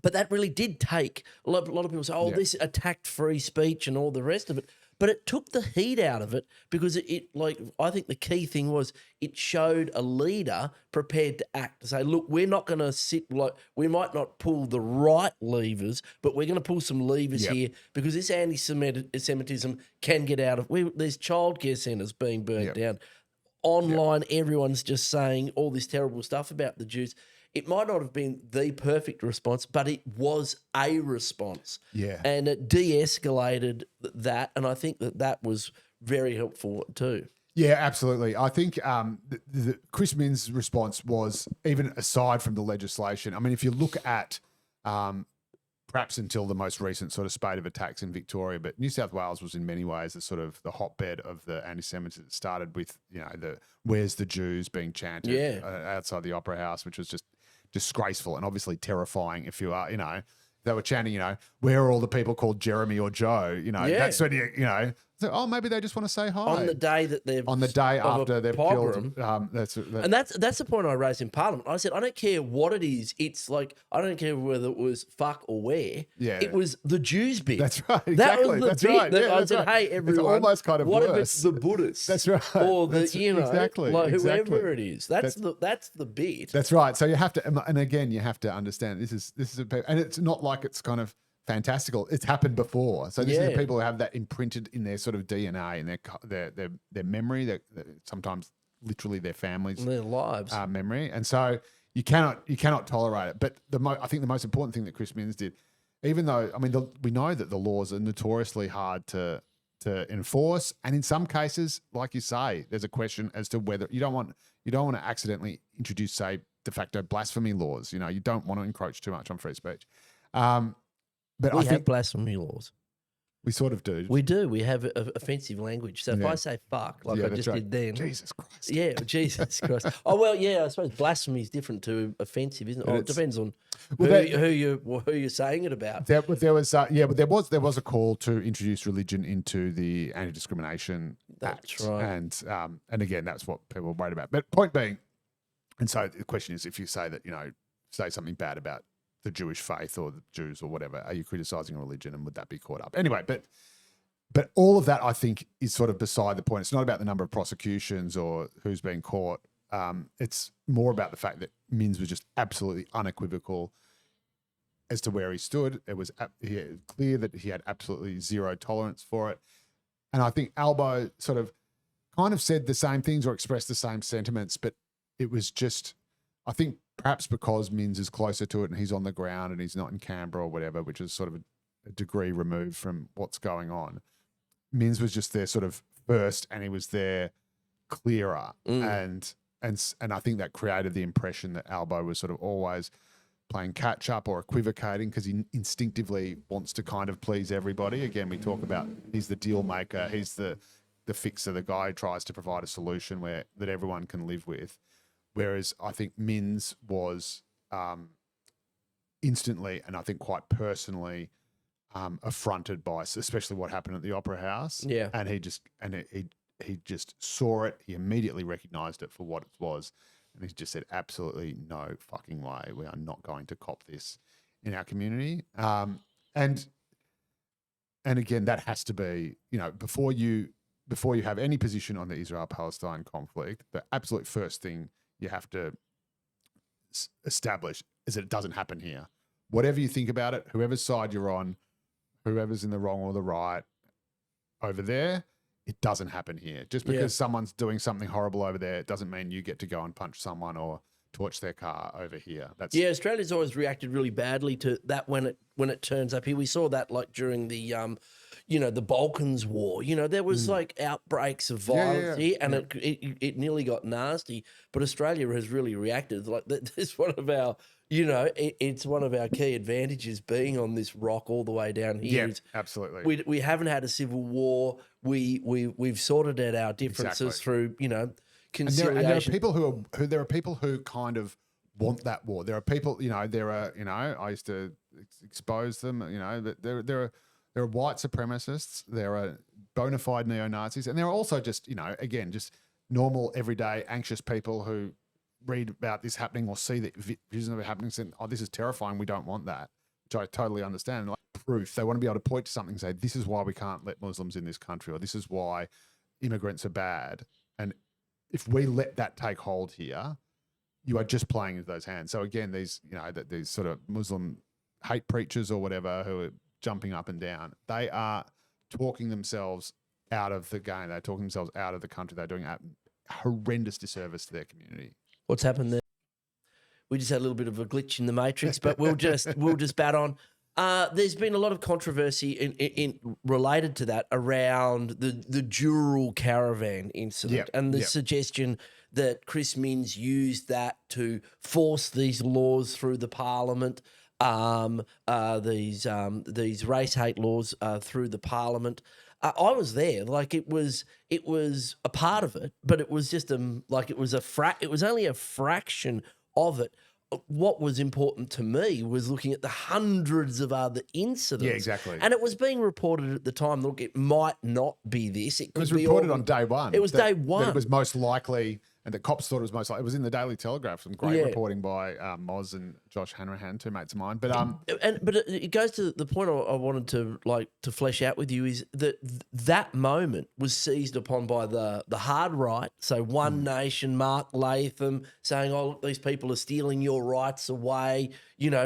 But that really did take a lot of people say, "Oh, this attacked free speech and all the rest of it." But it took the heat out of it because I think the key thing was it showed a leader prepared to act, to say, "Look, we're not going to sit we might not pull the right levers, but we're going to pull some levers here because this anti-Semitism can get out of. There's childcare centres being burnt down. Online, everyone's just saying all this terrible stuff about the Jews." It might not have been the perfect response, but it was a response. Yeah. And it de-escalated that, and I think that was very helpful too. Yeah, absolutely. I think the Chris Minns' response was, even aside from the legislation, I mean, if you look at perhaps until the most recent sort of spate of attacks in Victoria, but New South Wales was in many ways the sort of the hotbed of the anti-Semitism. It started with, the "Where's the Jews" being chanted outside the Opera House, which was just disgraceful and obviously terrifying. If you are, they were chanting, "Where are all the people called Jeremy or Joe?" That's when so, oh, maybe they just want to say hi on the day that they've after they've pogrom. killed. And that's the point I raised in Parliament. I said, I don't care what it is. It's like, I don't care whether it was fuck or where. Yeah, it was the Jews bit. That's right. Exactly. That was the bit that I said, "Hey, everyone, it's almost kind of what worse. if it's the Buddhists?" That's right. Or the exactly whoever it is. That's the bit. That's right. So you have to, and again, you have to understand this is and it's not like it's kind of fantastical. It's happened before. So this is the people who have that imprinted in their sort of DNA and their memory, that sometimes literally their families, their lives, memory. And so you cannot tolerate it. But I think the most important thing that Chris Minns did, even though, I mean, we know that the laws are notoriously hard to enforce, and in some cases, like you say, there's a question as to whether you don't want to accidentally introduce, say, de facto blasphemy laws. You don't want to encroach too much on free speech. But we I have think blasphemy laws. we sort of do. We do. We have offensive language. So if I say fuck, like I just did then. Jesus Christ. Yeah, Jesus Christ. Oh, well, yeah, I suppose blasphemy is different to offensive, isn't it? It depends on who you're saying it about. There was a call to introduce religion into the Anti-Discrimination Act. Right. And again, that's what people are worried about. But point being, and so the question is, if you say that, say something bad about the Jewish faith or the Jews or whatever, are you criticizing a religion, and would that be caught up? Anyway, but all of that, I think, is sort of beside the point. It's not about the number of prosecutions or who's being caught. It's more about the fact that Minns was just absolutely unequivocal as to where he stood. It was clear that he had absolutely zero tolerance for it. And I think Albo sort of kind of said the same things or expressed the same sentiments, but it was just, I think, perhaps because Minns is closer to it and he's on the ground and he's not in Canberra or whatever, which is sort of a degree removed from what's going on. Minns was just there sort of first, and he was there clearer. And I think that created the impression that Albo was sort of always playing catch up or equivocating because he instinctively wants to kind of please everybody. Again, we talk about he's the deal maker, he's the fixer, the guy who tries to provide a solution that everyone can live with. Whereas I think Minns was instantly, and I think quite personally, affronted by, especially what happened at the Opera House. Yeah, and he just saw it. He immediately recognised it for what it was, and he just said, "Absolutely no fucking way. We are not going to cop this in our community. And again, that has to be, before you have any position on the Israel-Palestine conflict, the absolute first thing you have to establish is that it doesn't happen here. Whatever you think about it, whoever's side you're on, whoever's in the wrong or the right over there, it doesn't happen here. Just because someone's doing something horrible over there, it doesn't mean you get to go and punch someone or torch their car over here. Australia's always reacted really badly to that when it turns up here. We saw that like during the the Balkans War. There was like outbreaks of violence here, and it nearly got nasty. But Australia has really reacted. Like that's one of our, it's one of our key advantages being on this rock all the way down here. Yeah, absolutely. We haven't had a civil war. We've sorted out our differences through conciliation. And there are people who kind of want that war. There are people, I used to expose them, that there are white supremacists, there are bona fide neo-Nazis, and there are also just, again, just normal, everyday, anxious people who read about this happening or see the vision of it happening and say, oh, this is terrifying, we don't want that, which I totally understand. Like proof, they want to be able to point to something and say, this is why we can't let Muslims in this country, or this is why immigrants are bad. And if we let that take hold here, you are just playing into those hands. So again, these sort of Muslim hate preachers or whatever who are jumping up and down, they are talking themselves out of the game. They're talking themselves out of the country. They're doing a horrendous disservice to their community. What's happened there? We just had a little bit of a glitch in the matrix, but we'll just bat on. There's been a lot of controversy in related to that around the Dural caravan incident and the suggestion that Chris Minns used that to force these laws through the parliament, these race hate laws through the parliament. I was there, like it was a part of it, but it was just it was only a fraction of it. What was important to me was looking at the hundreds of other incidents. Yeah, exactly. And it was being reported at the time. Look, it might not be this. It was reported on day one. It was day one. That it was most likely, and the cops thought it was most likely. It was in the Daily Telegraph. Some great reporting by Moz and Josh Hanrahan, two mates of mine. But it goes to the point I wanted to flesh out with you is that moment was seized upon by the hard right. So One Nation, Mark Latham saying, "Oh, look, these people are stealing your rights away."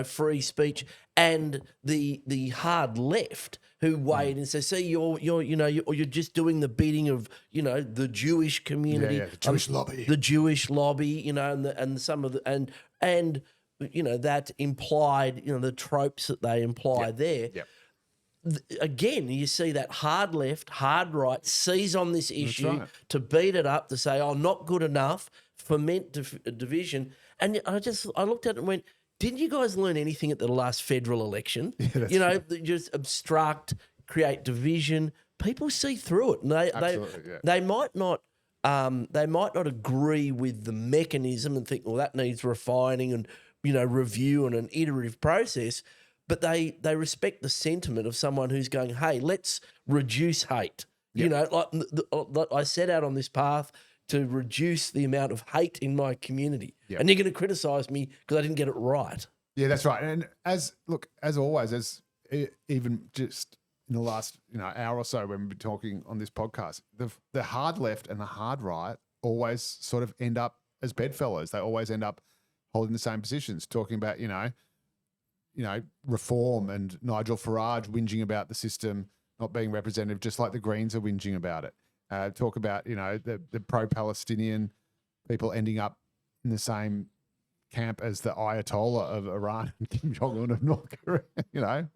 Free speech, and the hard left who weighed and said, "See, you're just doing the bidding of the Jewish community, the Jewish lobby, and some of the and that implied the tropes that they imply there." Yep. Again, you see that hard left, hard right seize on this issue to beat it up, to say, "Oh, not good enough," foment division. And I looked at it and went, didn't you guys learn anything at the last federal election? Just obstruct, create division. People see through it, and they might not agree with the mechanism and think, well, that needs refining and review and an iterative process. But they respect the sentiment of someone who's going, hey, let's reduce hate. Yep. I set out on this path to reduce the amount of hate in my community. Yep. And you're going to criticise me because I didn't get it right. Yeah, that's right. And as always, even just in the last hour or so when we've been talking on this podcast, the hard left and the hard right always sort of end up as bedfellows. They always end up holding the same positions, talking about reform, and Nigel Farage whinging about the system not being representative, just like the Greens are whinging about it. Talk about the pro-Palestinian people ending up in the same camp as the Ayatollah of Iran and Kim Jong-un of North Korea,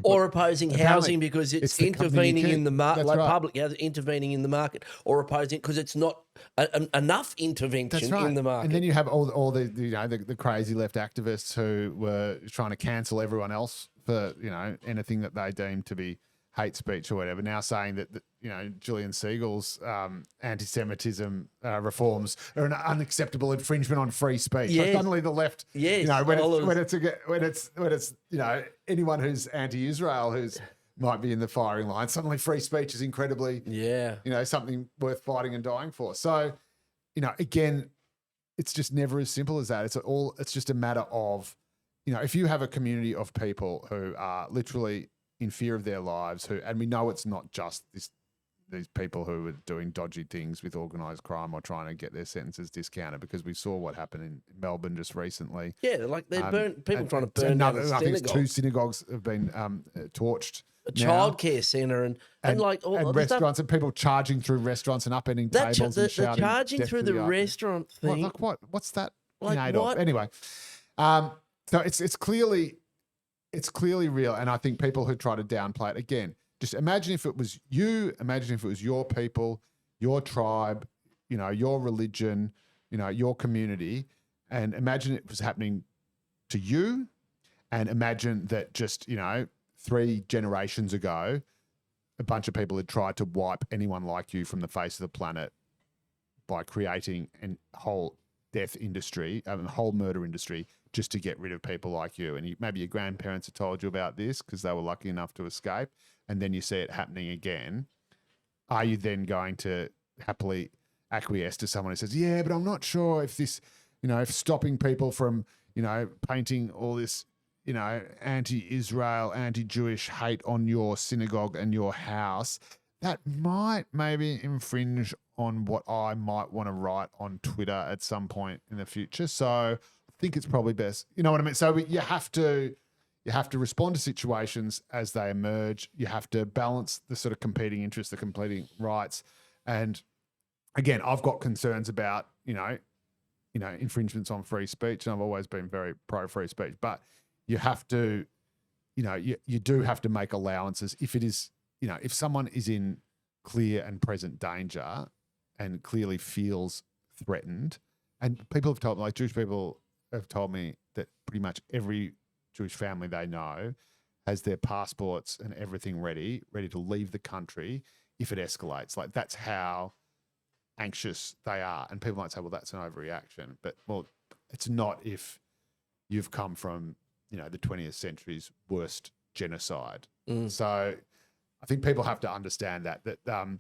or opposing housing because it's intervening in the market, public housing intervening in the market, or opposing because it's not enough intervention in the market. And then you have all the crazy left activists who were trying to cancel everyone else for anything that they deem to be hate speech or whatever, now saying that Julian Siegel's anti-Semitism reforms are an unacceptable infringement on free speech. Yes. Like suddenly the left, yes. when it's anyone who's anti-Israel who's might be in the firing line, suddenly free speech is incredibly something worth fighting and dying for. So again, it's just never as simple as that. It's just a matter of if you have a community of people who are literally in fear of their lives, and we know it's not just these people who are doing dodgy things with organised crime or trying to get their sentences discounted, because we saw what happened in Melbourne just recently. Yeah, like they people trying to burn another, down a I think it's synagogue. 2 synagogues have been torched. A childcare centre and like all and the stuff- restaurants and people charging through restaurants and upending tables and the shouting. charging "Death through to the art." restaurant thing. What's that? Like made what? Of? Anyway, so it's clearly real, and I think people who try to downplay it again. Just imagine if it was you. Imagine if it was your people, your tribe, your religion, your community, and imagine it was happening to you, and imagine that just 3 generations ago, a bunch of people had tried to wipe anyone like you from the face of the planet by creating a whole death industry, a whole murder industry, just to get rid of people like you. And maybe your grandparents have told you about this because they were lucky enough to escape, and then you see it happening again. Are you then going to happily acquiesce to someone who says, yeah, but I'm not sure if this, if stopping people from, painting all this, anti-Israel, anti-Jewish hate on your synagogue and your house, that might maybe infringe on what I might want to write on Twitter at some point in the future. So I think it's probably best. You know what I mean? So you have to respond to situations as they emerge. You have to balance the sort of competing interests, the competing rights. And again, I've got concerns about, infringements on free speech. And I've always been very pro free speech, but you have to, you do have to make allowances if it is, if someone is in clear and present danger and clearly feels threatened. And people have told me, like Jewish people have told me that pretty much every Jewish family they know has their passports and everything ready to leave the country if it escalates. Like that's how anxious they are. And people might say, well, that's an overreaction. But, well, it's not if you've come from, the 20th century's worst genocide. So I think people have to understand that the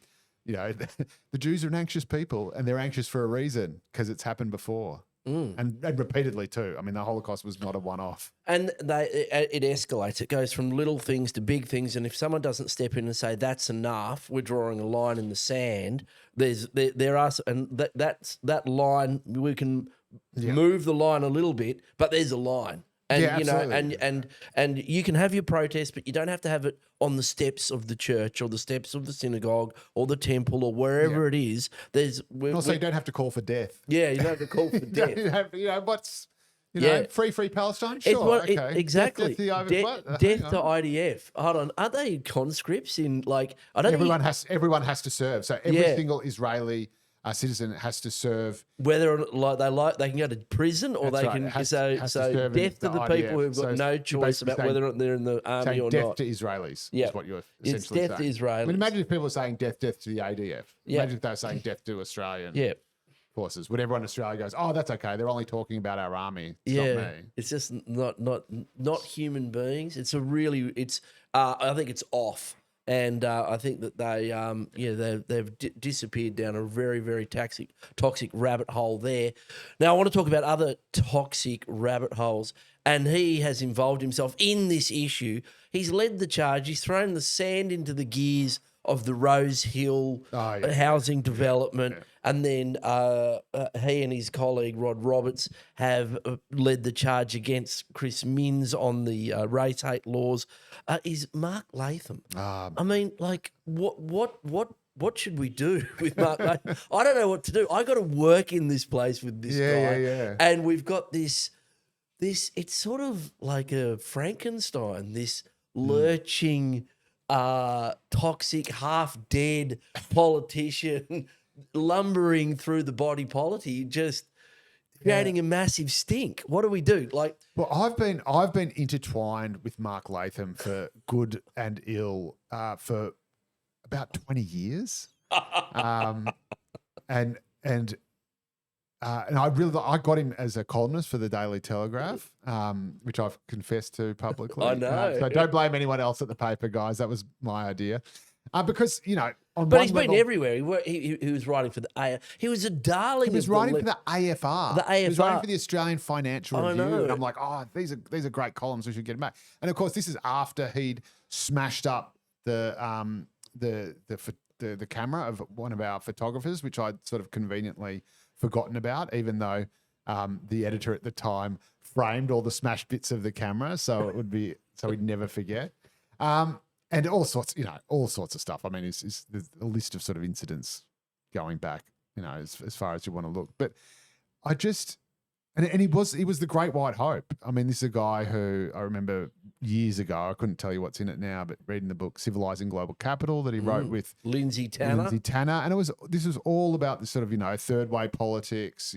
Jews are an anxious people, and they're anxious for a reason because it's happened before. And repeatedly too. I mean, the Holocaust was not a one-off. And it escalates. It goes from little things to big things. And if someone doesn't step in and say that's enough, we're drawing a line in the sand. There are, and that line we can move the line a little bit, but there's a line. And absolutely. and you can have your protest, but you don't have to have it on the steps of the church or the steps of the synagogue or the temple or wherever it is. Also, you don't have to call for death. Yeah, you don't have to call for death. Free Palestine? Sure, okay. Exactly. Death to IDF. Hold on. Aren't they conscripts in I don't everyone has to serve. So every single Israeli citizen has to serve. Whether they can go to prison or they can death to the people who've got no choice about whether or not they're in the army or death not. To Israelis is what you're essentially it's death saying. to Israelis. I mean, imagine if people were saying death to the ADF. Imagine if they were saying death to Australian forces. Would everyone in Australia goes, oh, that's okay. They're only talking about our army. It's not me. It's just not human beings. It's I think it's off. And I think that they've disappeared down a very, very toxic rabbit hole there. Now, I want to talk about other toxic rabbit holes, and he has involved himself in this issue. He's led the charge. He's thrown the sand into the gears of the Rose Hill housing development. And then he and his colleague, Rod Roberts, have led the charge against Chris Minns on the race hate laws. Is Mark Latham. I mean, like, what should we do with Mark Latham? I don't know what to do. I got to work in this place with this guy. Yeah. And we've got this, it's sort of like a Frankenstein, this lurching, toxic, half-dead politician lumbering through the body politic, just creating a massive stink. What do we do? Well, I've been intertwined with Mark Latham for good and ill for about 20 years, and I got him as a columnist for the Daily Telegraph, which I've confessed to publicly. I know. So don't blame anyone else at the paper, guys. That was my idea. Because, on But one he's been level, everywhere. He was writing for the A. He was a darling. he was of writing the for the AFR. The He was writing AFR. for the Australian Financial I Review. know. And I'm like, these are great columns. We should get him back. And of course, this is after he'd smashed up the camera of one of our photographers, which I'd sort of conveniently forgotten about, even though the editor at the time framed all the smashed bits of the camera, so we'd never forget. And all sorts of stuff. I mean, there's a list of sort of incidents going back, as far as you want to look. But I just, and he was the Great White Hope. I mean, this is a guy who I remember years ago. I couldn't tell you what's in it now, but reading the book "Civilizing Global Capital" that he wrote with Lindsay Tanner, and this was all about this sort of third way politics.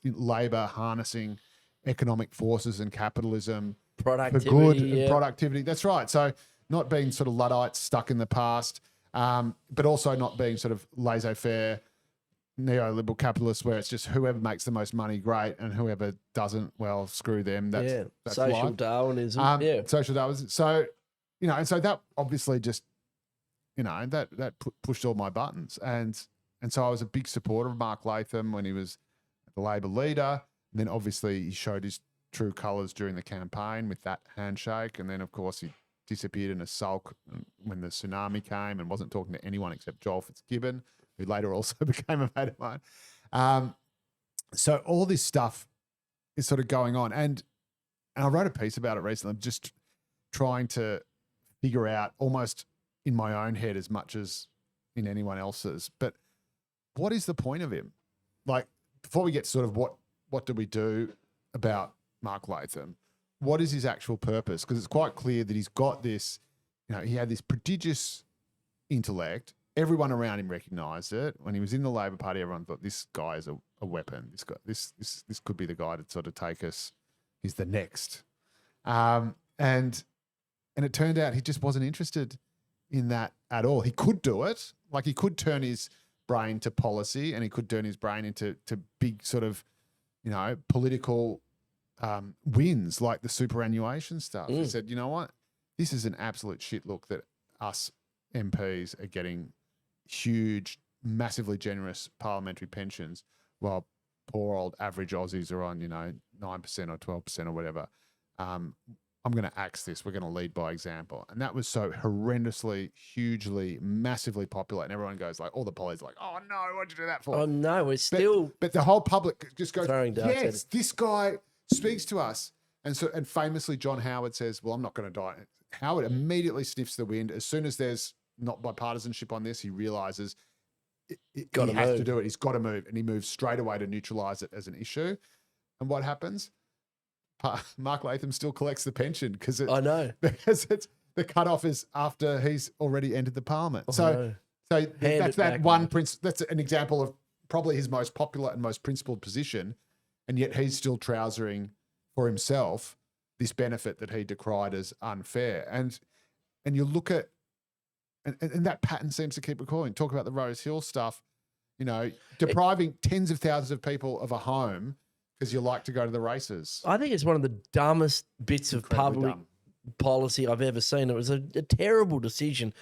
Labor harnessing economic forces and capitalism productivity, for good and productivity. That's right. So not being sort of Luddites stuck in the past, but also not being sort of laissez-faire neoliberal capitalists where it's just whoever makes the most money, great, and whoever doesn't, well, screw them. That's social life. Darwinism. Social Darwinism. So, and so that obviously just, that pushed all my buttons. And so I was a big supporter of Mark Latham when he was the Labor leader. And then obviously he showed his true colours during the campaign with that handshake. And then, of course, he disappeared in a sulk when the tsunami came and wasn't talking to anyone except Joel Fitzgibbon, who later also became a mate of mine. So all this stuff is sort of going on. And I wrote a piece about it recently. I'm just trying to figure out almost in my own head as much as in anyone else's. But what is the point of him? Like, before we get sort of what do we do about Mark Latham, what is his actual purpose? Because it's quite clear that he's got this, he had this prodigious intellect. Everyone around him recognised it. When he was in the Labor Party, everyone thought this guy is a weapon. This could be the guy to sort of take us. He's the next. And it turned out he just wasn't interested in that at all. He could do it. Like, he could turn his brain to policy, and he could turn his brain into big sort of, political wins, like the superannuation stuff. He said, you know what? This is an absolute shit look that us MPs are getting huge, massively generous parliamentary pensions while poor old average Aussies are on, 9% or 12% or whatever. I'm going to axe this. We're going to lead by example. And that was so horrendously, hugely, massively popular. And everyone goes like, all the polls are like, oh no, what'd you do that for? Oh no, we're still. But the whole public just goes, yes, this guy speaks to us. And famously, John Howard says, well, I'm not going to die. Howard immediately sniffs the wind. As soon as there's not bipartisanship on this, he realizes he has to do it. He's got to move. And he moves straight away to neutralize it as an issue. And what happens? Mark Latham still collects the pension because it's the cutoff is after he's already entered the parliament. So that's that one that's an example of probably his most popular and most principled position, and yet he's still trousering for himself this benefit that he decried as unfair. And you look at and that pattern seems to keep recalling. Talk about the Rose Hill stuff, depriving tens of thousands of people of a home because you like to go to the races. I think it's one of the dumbest bits of public policy I've ever seen. It was a terrible decision.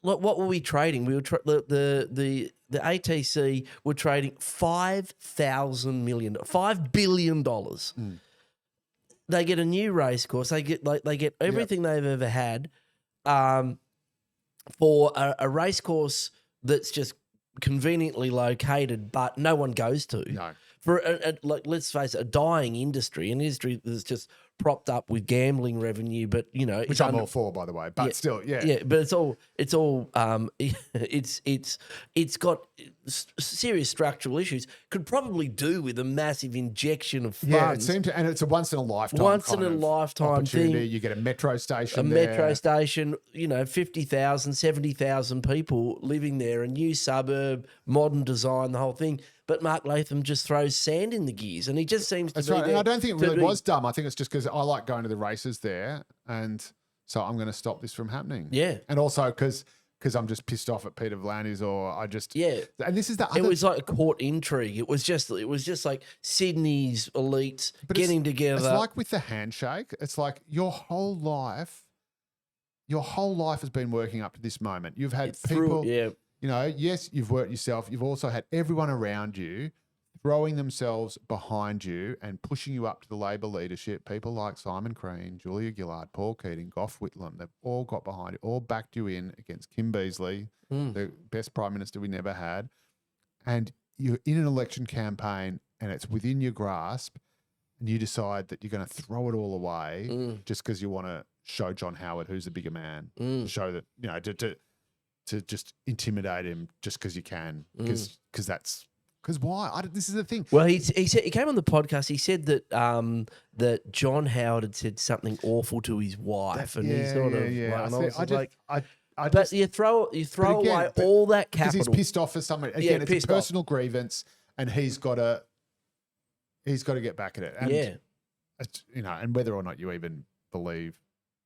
What were we trading? We were the ATC were trading $5 billion. They get a new race course. They get everything they've ever had, for a race course that's just conveniently located, but no one goes to. No. For let's face it, a dying industry, an industry that's just propped up with gambling revenue, but which I'm all for, by the way. But still, but it's all it's got serious structural issues. Could probably do with a massive injection of funds. Yeah, it seemed to, and it's a once in a lifetime, thing. You get a metro station, metro station. 50,000, 70,000 people living there, a new suburb, modern design, the whole thing. But Mark Latham just throws sand in the gears, and he just seems to That's be right. there. And I don't think it really was dumb. I think it's just because I like going to the races there, and so I'm going to stop this from happening. Yeah. And also because I'm just pissed off at Peter V'landys, or I just And this is the other. It was like a court intrigue. It was just like Sydney's elites getting together. It's like with the handshake. It's like your whole life your whole life has been working up to this moment. You've had Through, people, yeah, you know, yes, you've worked yourself. You've also had everyone around you throwing themselves behind you and pushing you up to the Labor leadership. People like Simon Crean, Julia Gillard, Paul Keating, Gough Whitlam, they've all got behind you, all backed you in against Kim Beazley, the best Prime Minister we never had. And you're in an election campaign and it's within your grasp, and you decide that you're going to throw it all away just because you want to show John Howard who's the bigger man, show that, you know, to just intimidate him just because you can, because why? This is the thing. Well, he said, he came on the podcast. He said that that John Howard had said something awful to his wife, and he sort of but you throw away all that capital because he's pissed off for somebody. Again, it's a personal grievance, and he's got to get back at it. And it's, you know, and whether or not you even believe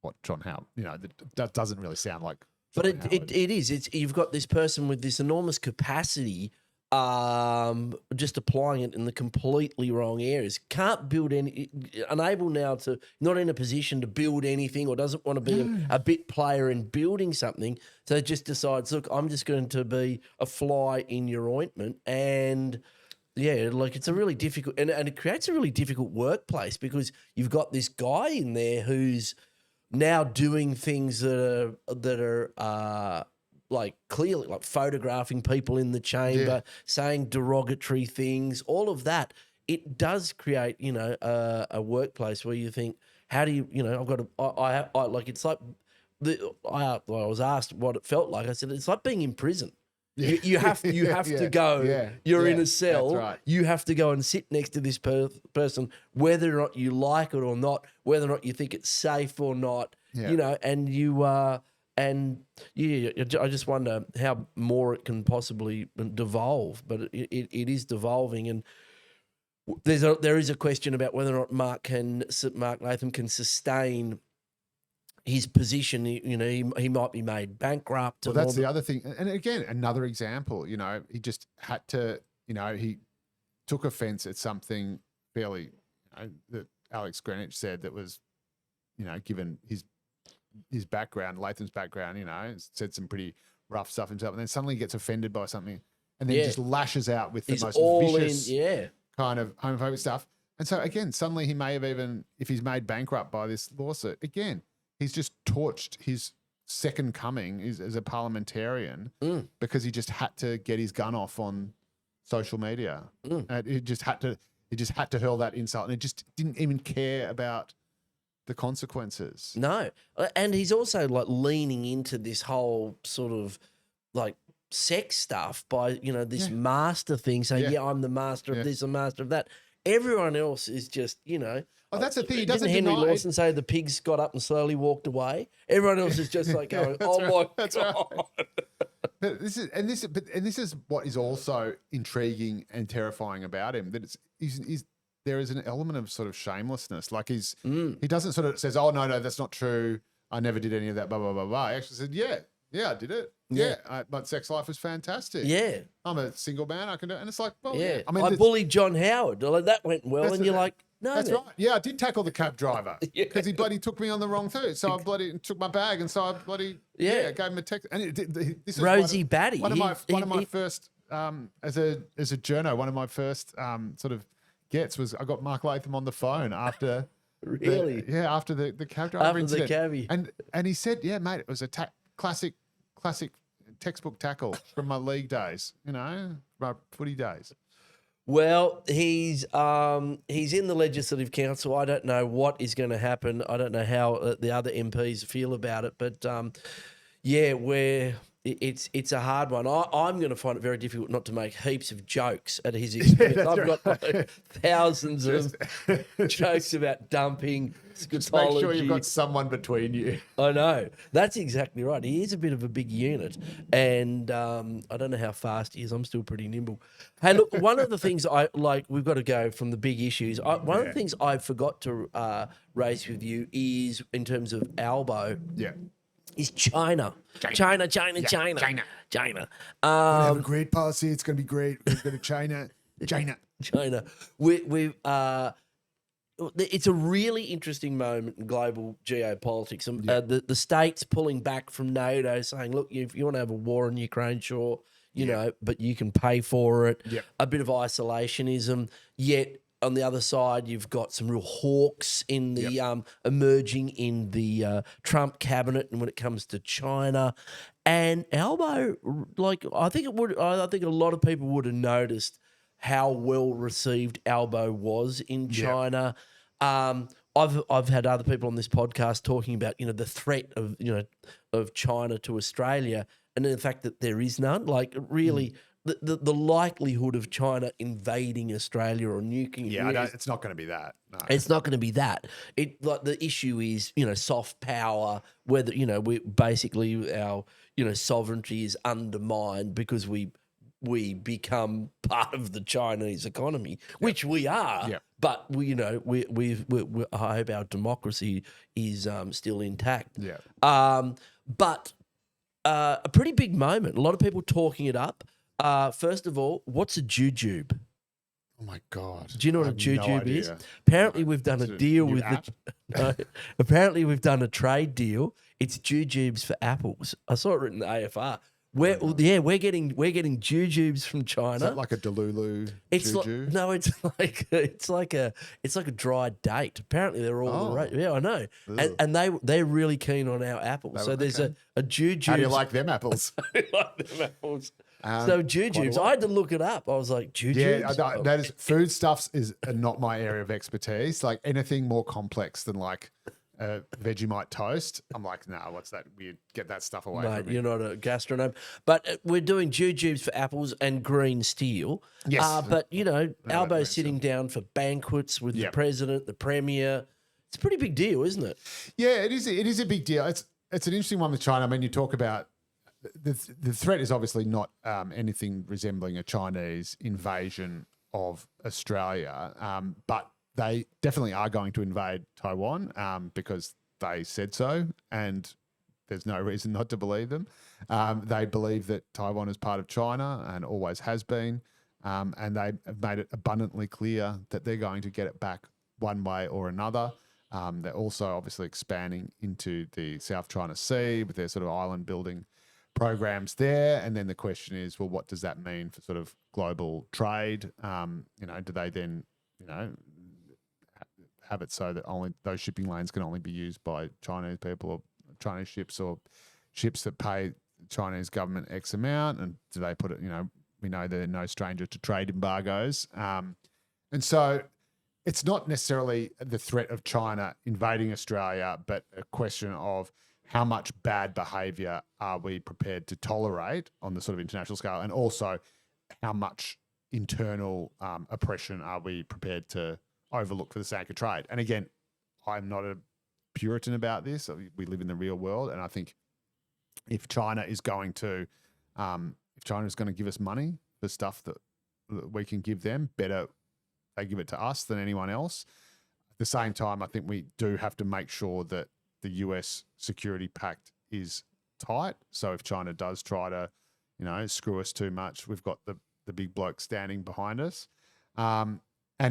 what John Howard, you know, that doesn't really sound like. John But it is. It's you've got this person with this enormous capacity, just applying it in the completely wrong areas. Can't build any. Unable now to, not in a position to build anything, or doesn't want to be a bit player in building something. So just decides, look, I'm just going to be a fly in your ointment, and yeah, like it's a really difficult, and it creates a really difficult workplace because you've got this guy in there who's now doing things that are like clearly like photographing people in the chamber, saying derogatory things, all of that. It does create, you know, a workplace where you think, how do you, you know, I've got to, I like, it's like, I was asked what it felt like. I said, it's like being in prison. You have to go. You're in a cell. That's right. You have to go and sit next to this person, whether or not you like it or not, whether or not you think it's safe or not. Yeah. You know, and I just wonder how more it can possibly devolve. But it is devolving, and there is a question about whether or not Mark Latham can sustain his position. You know, he might be made bankrupt. Well, that's the other thing. And again, another example, you know, he just had to, you know, he took offense at something fairly, you know, that Alex Greenwich said that was, you know, given his background, Latham's background, you know, said some pretty rough stuff himself. And then suddenly he gets offended by something and then just lashes out with the most vicious kind of homophobic stuff. And so again, suddenly he may have even, if he's made bankrupt by this lawsuit, again, he's just torched his second coming as a parliamentarian because he just had to get his gun off on social media. He just had to hurl that insult, and it just didn't even care about the consequences. No, and he's also like leaning into this whole sort of like sex stuff by, you know, this master thing, saying, I'm the master of this and master of that. Everyone else is just, you know. Oh, that's the thing. He doesn't Henry deny. Lawson say the pigs got up and slowly walked away? Everyone else is just like going, "Oh my God!" That's right. But this is what is also intriguing and terrifying about him. That there is an element of sort of shamelessness. Like he doesn't sort of says, "Oh no, that's not true. I never did any of that." Blah blah blah blah. He actually said, "Yeah, I did it. Yeah, my sex life was fantastic. Yeah, I'm a single man. I can do it." And it's like, well, I mean, I bullied John Howard. Like, that went well, and you're like, no, that's right. Yeah, I did tackle the cab driver because he bloody took me on the wrong thing. So I bloody took my bag, and so I bloody gave him a text. And this is Rosie Batty. One of my first as a journo. One of my first sort of gets was I got Mark Latham on the phone after really after the cab driver after incident. the cabbie, and he said, yeah, mate, it was a classic textbook tackle from my league days. You know, my footy days. Well, he's in the Legislative Council. I don't know what is going to happen. I don't know how the other MPs feel about it, but it's a hard one. I'm going to find it very difficult not to make heaps of jokes at his expense. I've got like thousands of jokes about dumping, scatology. Make sure you've got someone between you. I know. That's exactly right. He is a bit of a big unit, and I don't know how fast he is. I'm still pretty nimble. Hey, look, one of the things we've got to go from the big issues. One of the things I forgot to raise with you is in terms of Albo. Yeah. Is China. China. We have a great policy. It's going to be great. We're going to China. China. We've it's a really interesting moment in global geopolitics. The states pulling back from NATO, saying, "Look, if you want to have a war in Ukraine, sure, you know, but you can pay for it." Yep. A bit of isolationism. Yet on the other side, you've got some real hawks in the emerging in the Trump cabinet, and when it comes to China. And Albo, like I think a lot of people would have noticed how well received Albo was in China. I've had other people on this podcast talking about, you know, the threat of, you know, of China to Australia, and the fact that there is none. Like really, the likelihood of China invading Australia or nuking it's not going to be that. No. It's not going to be that. The issue is, you know, soft power, whether, you know, we basically our, you know, sovereignty is undermined because we become part of the Chinese economy, which we are. Yep. But we, you know, I hope our democracy is still intact. Yeah. But a pretty big moment. A lot of people talking it up. First of all, what's a jujube? Oh my God! Do you know what a jujube is? idea. Apparently, we've done a deal with app? apparently, we've done a trade deal. It's jujubes for apples. I saw it written in the AFR. We're getting jujubes from China. Is that like a Delulu juju? It's like a dried date. Apparently they're all Oh. yeah, I know. And they're really keen on our apples. So there's a jujubes. How do you like them apples? I like them apples. So jujubes. I had to look it up. I was like, jujubes? Yeah, that is foodstuffs is not my area of expertise. Like anything more complex than like Vegemite toast, I'm like, nah, what's that weird? Get that stuff away Mate, from me. you're not a gastronome. But we're doing jujubes for apples and green steel. Yes. But, you know, that Albo's makes sitting down for banquets with the Yep. president, the premier. It's a pretty big deal, isn't it? Yeah, it is. It is a big deal. It's an interesting one with China. I mean, you talk about the threat is obviously not anything resembling a Chinese invasion of Australia, but they definitely are going to invade Taiwan because they said so, and there's no reason not to believe them. They believe that Taiwan is part of China and always has been, and they have made it abundantly clear that they're going to get it back one way or another. They're also obviously expanding into the South China Sea with their sort of island building programs there. And then the question is, well, what does that mean for sort of global trade? You know, do they then, you know, have it so that only those shipping lanes can only be used by Chinese people or Chinese ships or ships that pay the Chinese government X amount? And do they put it, you know, we know they're no stranger to trade embargoes. And so it's not necessarily the threat of China invading Australia, but a question of how much bad behaviour are we prepared to tolerate on the sort of international scale, and also how much internal oppression are we prepared to overlook for the sake of trade. And again, I'm not a Puritan about this. We live in the real world, and I think if China is going to give us money for stuff that we can give them, better they give it to us than anyone else. At the same time, I think we do have to make sure that the US security pact is tight. So if China does try to, you know, screw us too much, we've got the big bloke standing behind us. And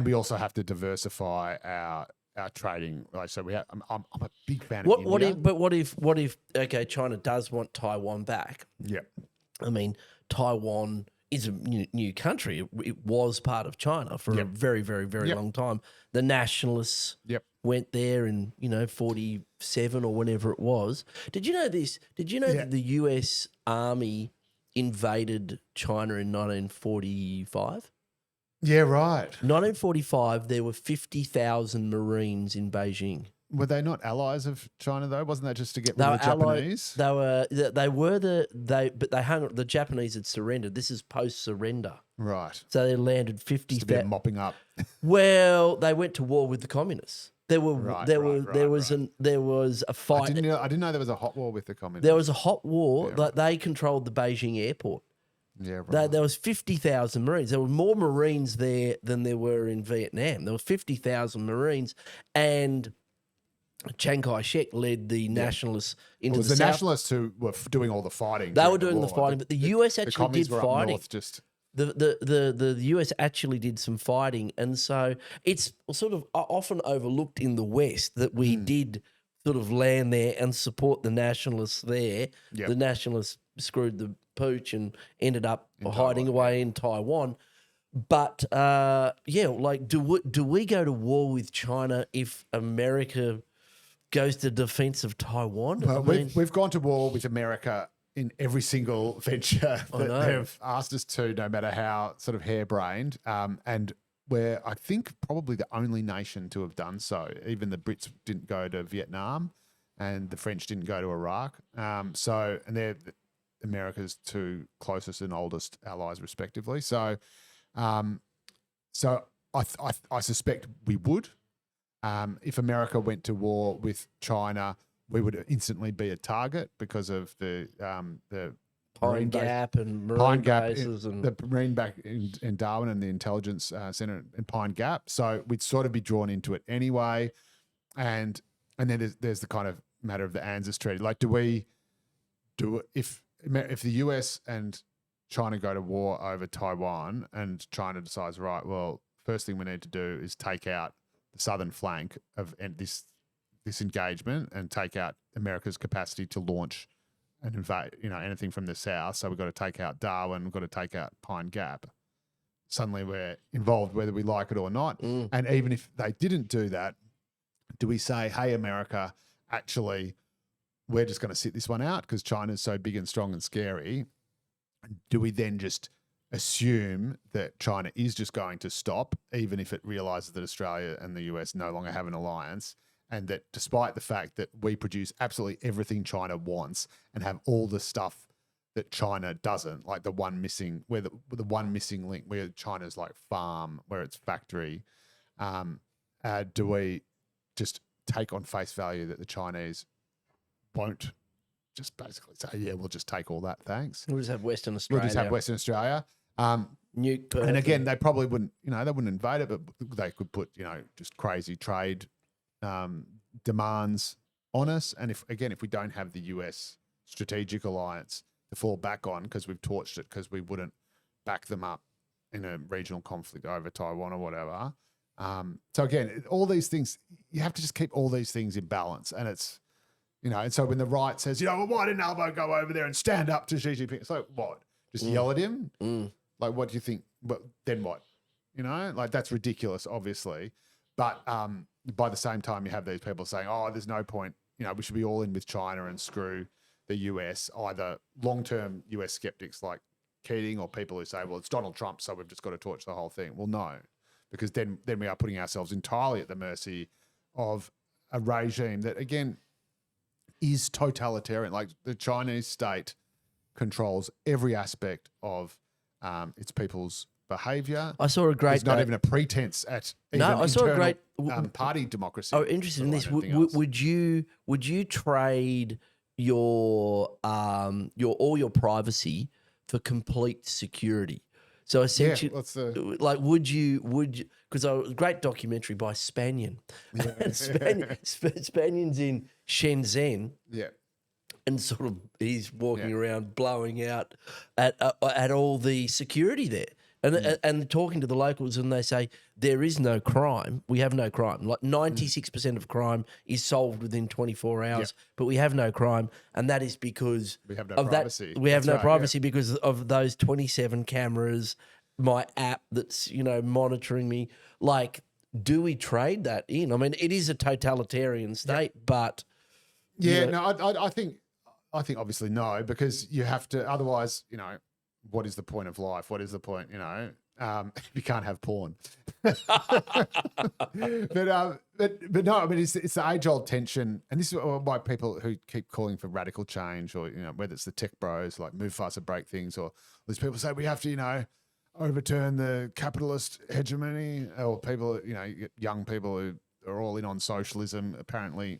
we also have to diversify our trading. Right? So I'm a big fan of India. What if okay, China does want Taiwan back? Yeah. I mean, Taiwan is a new country. It was part of China for a very, very, very long time. The nationalists went there in, you know, 47 or whenever it was. Did you know this? Did you know that the US Army invaded China in 1945? Yeah, right. 1945, there were 50,000 Marines in Beijing. Were they not allies of China though? Wasn't that just to get rid of the Japanese? But the Japanese had surrendered. This is post-surrender. Right. So they landed 50,000. Just a bit of mopping up. Well, they went to war with the communists. There was a fight. I didn't know there was a hot war with the communists. There was a hot war. Yeah, right. They controlled the Beijing airport. Yeah, right. There was 50,000 Marines. There were more Marines there than there were in Vietnam. There were 50,000 Marines, and Chiang Kai-shek led the nationalists into the nationalists who were doing all the fighting. They were doing the fighting, but the US actually did were fighting. Up north just the US actually did some fighting, and so it's sort of often overlooked in the West that we did sort of land there and support the nationalists there. Yep. The nationalists screwed the pooch and ended up In hiding Taiwan, away in Taiwan. But like, do we go to war with China if America goes to defense of Taiwan? Well, I mean, we've gone to war with America in every single venture that know. they've asked us to, no matter how sort of harebrained. And we're, I think, probably the only nation to have done so. Even the Brits didn't go to Vietnam, and the French didn't go to Iraq. And they're America's two closest and oldest allies, respectively. So, I suspect we would. If America went to war with China, we would instantly be a target because of the Pine Gap and marine bases and the marine back in Darwin and the intelligence center in Pine Gap. So we'd sort of be drawn into it anyway. And then there's the kind of matter of the ANZUS Treaty. Like, if the US and China go to war over Taiwan and China decides, right, well, first thing we need to do is take out the southern flank of this engagement and take out America's capacity to launch and invade, anything from the south. So we've got to take out Darwin, we've got to take out Pine Gap. Suddenly we're involved whether we like it or not. And even if they didn't do that, do we say, hey, America, actually, we're just going to sit this one out because China's so big and strong and scary? Do we then just assume that China is just going to stop, even if it realizes that Australia and the US no longer have an alliance, and that despite the fact that we produce absolutely everything China wants and have all the stuff that China doesn't, like the one missing link where China's like farm, where it's factory, do we just take on face value that the Chinese won't just basically say, yeah, we'll just take all that, thanks. We'll just have Western Australia. We'll just have Western Australia. Nuke Perth. And again, they probably wouldn't, they wouldn't invade it, but they could put, just crazy trade demands on us. And if we don't have the US strategic alliance to fall back on because we've torched it because we wouldn't back them up in a regional conflict over Taiwan or whatever. So again, all these things, you have to just keep all these things in balance. And it's, and so when the right says, well, why didn't Albo go over there and stand up to Xi Jinping? It's like, what? Just yell at him? Like, what do you think? Well, then what? Like, that's ridiculous, obviously. But by the same time, you have these people saying, oh, there's no point. We should be all in with China and screw the US, either long-term US skeptics like Keating or people who say, well, it's Donald Trump, so we've just got to torch the whole thing. Well, no, because then we are putting ourselves entirely at the mercy of a regime that, again, is totalitarian. Like, the Chinese state controls every aspect of its people's behaviour. I saw a great. There's not even a pretense at I saw a great party democracy. Oh, interested in this. Would you trade your all your privacy for complete security? So essentially, would you? Because a great documentary by Spanian. Spanian's in Shenzhen. Yeah. And sort of he's walking around blowing out at all the security there. And talking to the locals, and they say there is no crime. We have no crime. Like 96% of crime is solved within 24 hours, but we have no crime, and that is because we have no of privacy. That. We have no privacy because of those 27 cameras, my app that's monitoring me. Like, do we trade that in? I mean, it is a totalitarian state, but I think obviously no, because you have to. Otherwise, what is the point of life? What is the point? You can't have porn. but no, I mean, it's the age-old tension, and this is why people who keep calling for radical change, or whether it's the tech bros like move faster, break things, or these people say we have to, overturn the capitalist hegemony, or people, young people who are all in on socialism, apparently,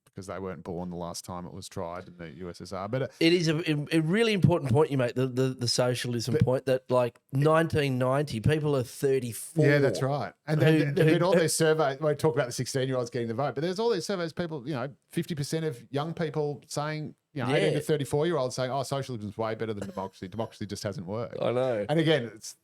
because they weren't born the last time it was tried in the USSR. But it is a really important point you make, the socialism point, that like 1990, people are 34. Yeah, that's right. And then all these surveys, we talk about the 16-year-olds getting the vote, but there's all these surveys, people, 50% of young people saying 18 to 34-year-olds saying, "Oh, socialism is way better than democracy. Democracy just hasn't worked." I know. And again, it's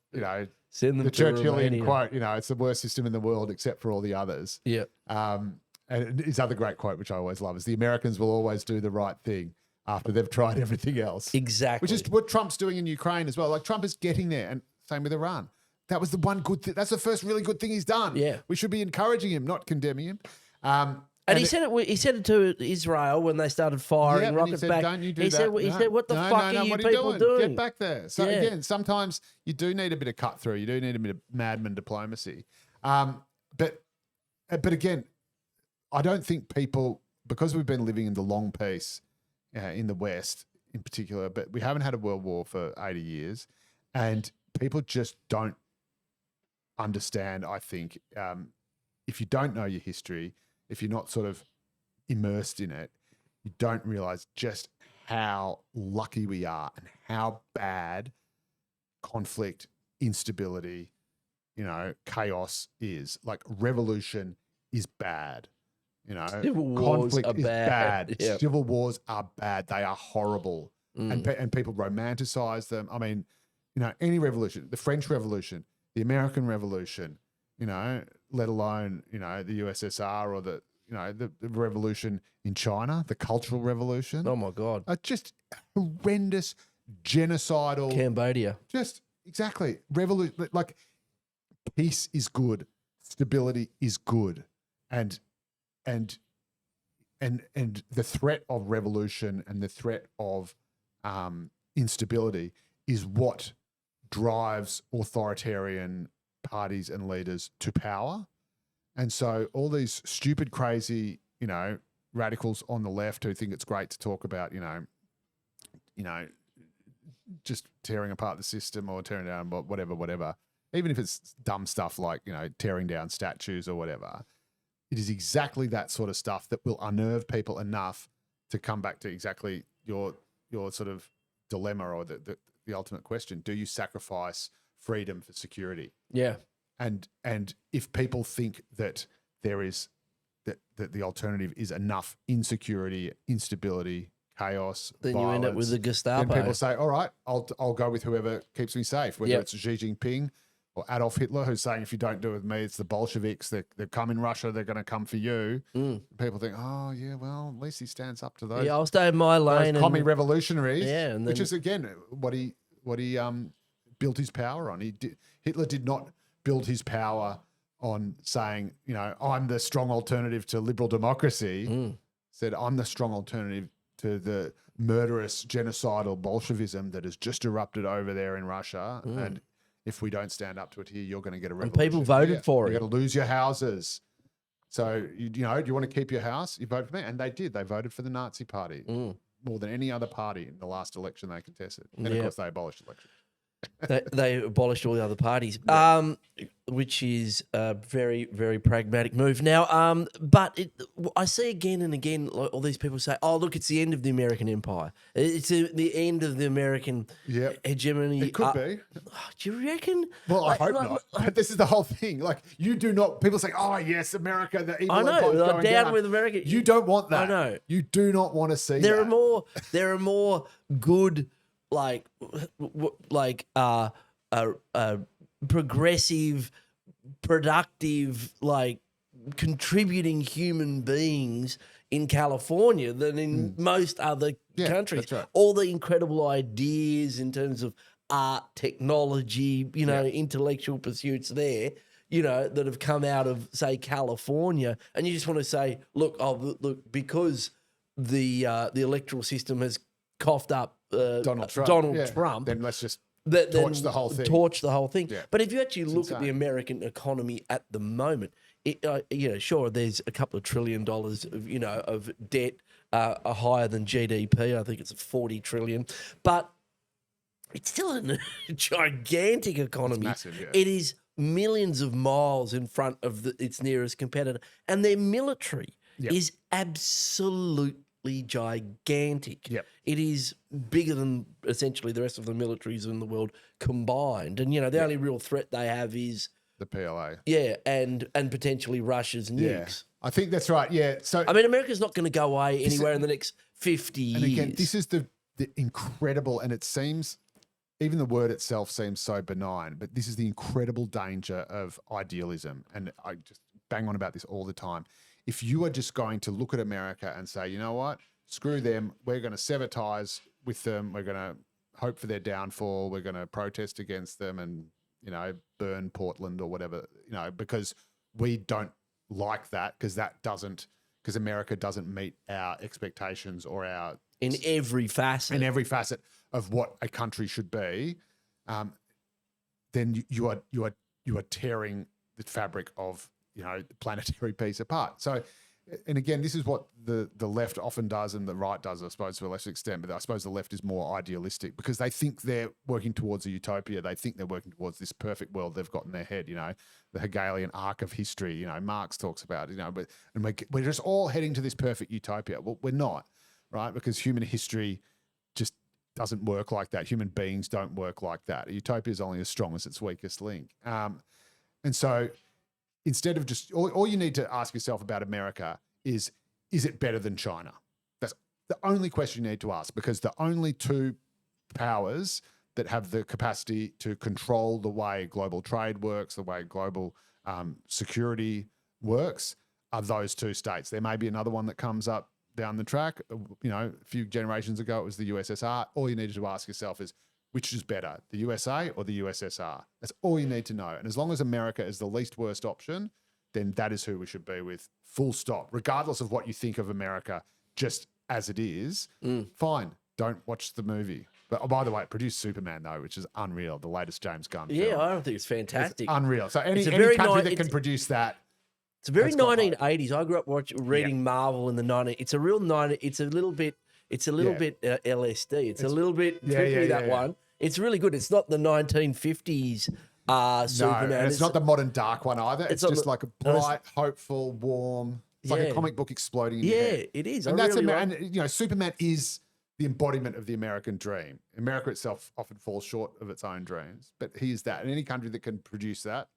Send them the to Churchillian Romania. quote. It's the worst system in the world except for all the others. Yeah. And his other great quote, which I always love, is the Americans will always do the right thing after they've tried everything else. Exactly. Which is what Trump's doing in Ukraine as well. Like Trump is getting there, and same with Iran. That was the one good thing. That's the first really good thing he's done. Yeah. We should be encouraging him, not condemning him. And he said it. He said it to Israel when they started firing rockets back. Don't you do he that? Said, he said, "What the fuck are you what people doing? Get back there." So again, sometimes you do need a bit of cut through. You do need a bit of madman diplomacy. But again, I don't think people, because we've been living in the long peace in the West in particular, but we haven't had a world war for 80 years, and people just don't understand. I think if you don't know your history, if you're not sort of immersed in it, you don't realize just how lucky we are and how bad conflict, instability, chaos is. Like revolution is bad. Civil wars conflict are is bad. Yep. Civil wars are bad. They are horrible. And people romanticize them. I mean, any revolution, the French Revolution, the American Revolution, let alone, the USSR or the revolution in China, the Cultural Revolution. Oh my God. Just horrendous, genocidal. Cambodia. Just exactly. Revolution. Like peace is good. Stability is good. And the threat of revolution and the threat of instability is what drives authoritarian parties and leaders to power. And so all these stupid, crazy, radicals on the left who think it's great to talk about, just tearing apart the system or tearing down whatever, even if it's dumb stuff like, tearing down statues or whatever, it is exactly that sort of stuff that will unnerve people enough to come back to exactly your sort of dilemma or the ultimate question. Do you sacrifice freedom for security? Yeah. And if people think that there is that the alternative is enough insecurity, instability, chaos, then violence, you end up with the Gestapo. then people say, "All right, I'll go with whoever keeps me safe," whether it's Xi Jinping or Adolf Hitler, who's saying, "If you don't do it with me, it's the Bolsheviks. They come in Russia. They're going to come for you." People think, "Oh yeah, well at least he stands up to those." Yeah, I'll stay in my lane. Commie revolutionaries. Yeah, which is again what he built his power on. Hitler did not build his power on saying, I'm the strong alternative to liberal democracy. Said, I'm the strong alternative to the murderous, genocidal Bolshevism that has just erupted over there in Russia. And if we don't stand up to it here, you're going to get a revolution. And people voted for it. You're going to lose your houses. So, do you want to keep your house? You vote for me. And they did. They voted for the Nazi party more than any other party in the last election they contested. And of course, they abolished elections. They abolished all the other parties, which is a very, very pragmatic move. Now, but I see again and again all these people say, "Oh, look, it's the end of the American empire. It's the end of the American hegemony." It could be. Do you reckon? Well, I hope not. But this is the whole thing. Like, you do not. People say, "Oh, yes, America, the evil I empire is know. I'm going down down." with America. You don't want that. I know. You do not want to see There that. are more good, progressive, productive, contributing human beings in California than in most other countries. That's right. All the incredible ideas in terms of art, technology, intellectual pursuits there, that have come out of, say, California. And you just want to say, look, because the electoral system has coughed up Donald Trump. Then let's just Torch the whole thing. Torch the whole thing. Yeah. But if you actually look at the insane. American economy at the moment, sure, there's a couple of $1 trillion of debt, higher than GDP. I think it's 40 trillion, but it's still a gigantic economy. It's massive, yeah. It is millions of miles in front of its nearest competitor, and their military is absolutely gigantic. Yep. It is bigger than essentially the rest of the militaries in the world combined. And, the only real threat they have is the PLA. Yeah, and potentially Russia's nukes. I think that's right. Yeah. So I mean, America's not going to go away anywhere in the next 50 And years. again, this is the incredible, and it seems, even the word itself seems so benign, but this is the incredible danger of idealism. And I just bang on about this all the time. If you are just going to look at America and say, you know what, screw them, we're going to sever ties with them, we're going to hope for their downfall, we're going to protest against them and, you know, burn Portland or whatever, you know, because we don't like that, because America doesn't meet our expectations or our in every facet. Of what a country should be, then you are tearing the fabric of, you know, the planetary peace apart. So, and again, this is what the left often does and the right does, I suppose, to a lesser extent. But I suppose the left is more idealistic because they think they're working towards a utopia. They think they're working towards this perfect world they've got in their head, you know, the Hegelian arc of history, you know, Marx talks about, you know, and we're just all heading to this perfect utopia. Well, we're not, right? Because human history just doesn't work like that. Human beings don't work like that. A utopia is only as strong as its weakest link. And so instead of just, all you need to ask yourself about America is it better than China? That's the only question you need to ask, because the only two powers that have the capacity to control the way global trade works, the way global security works, are those two states. There may be another one that comes up down the track. You know, a few generations ago, it was the USSR. All you needed to ask yourself is, which is better, the USA or the USSR? That's all you need to know. And as long as America is the least worst option, then that is who we should be with, full stop. Regardless of what you think of America, just as it is, fine, don't watch the movie. But, oh, by the way, it produced Superman, though, which is unreal, the latest James Gunn film. I don't think it's fantastic. It's unreal. So any very country that can produce that, it's a very that's got 1980s. I grew up reading Marvel in the 90s. It's a real 90s. It's a little bit LSD. It's a little bit trippy, one. It's really good. It's not the 1950s Superman. No, and it's not the modern dark one either. It's just like a bright, hopeful, warm. It's like a comic book exploding in your head. It is. And and you know, Superman is the embodiment of the American dream. America itself often falls short of its own dreams, but he is that. And any country that can produce that,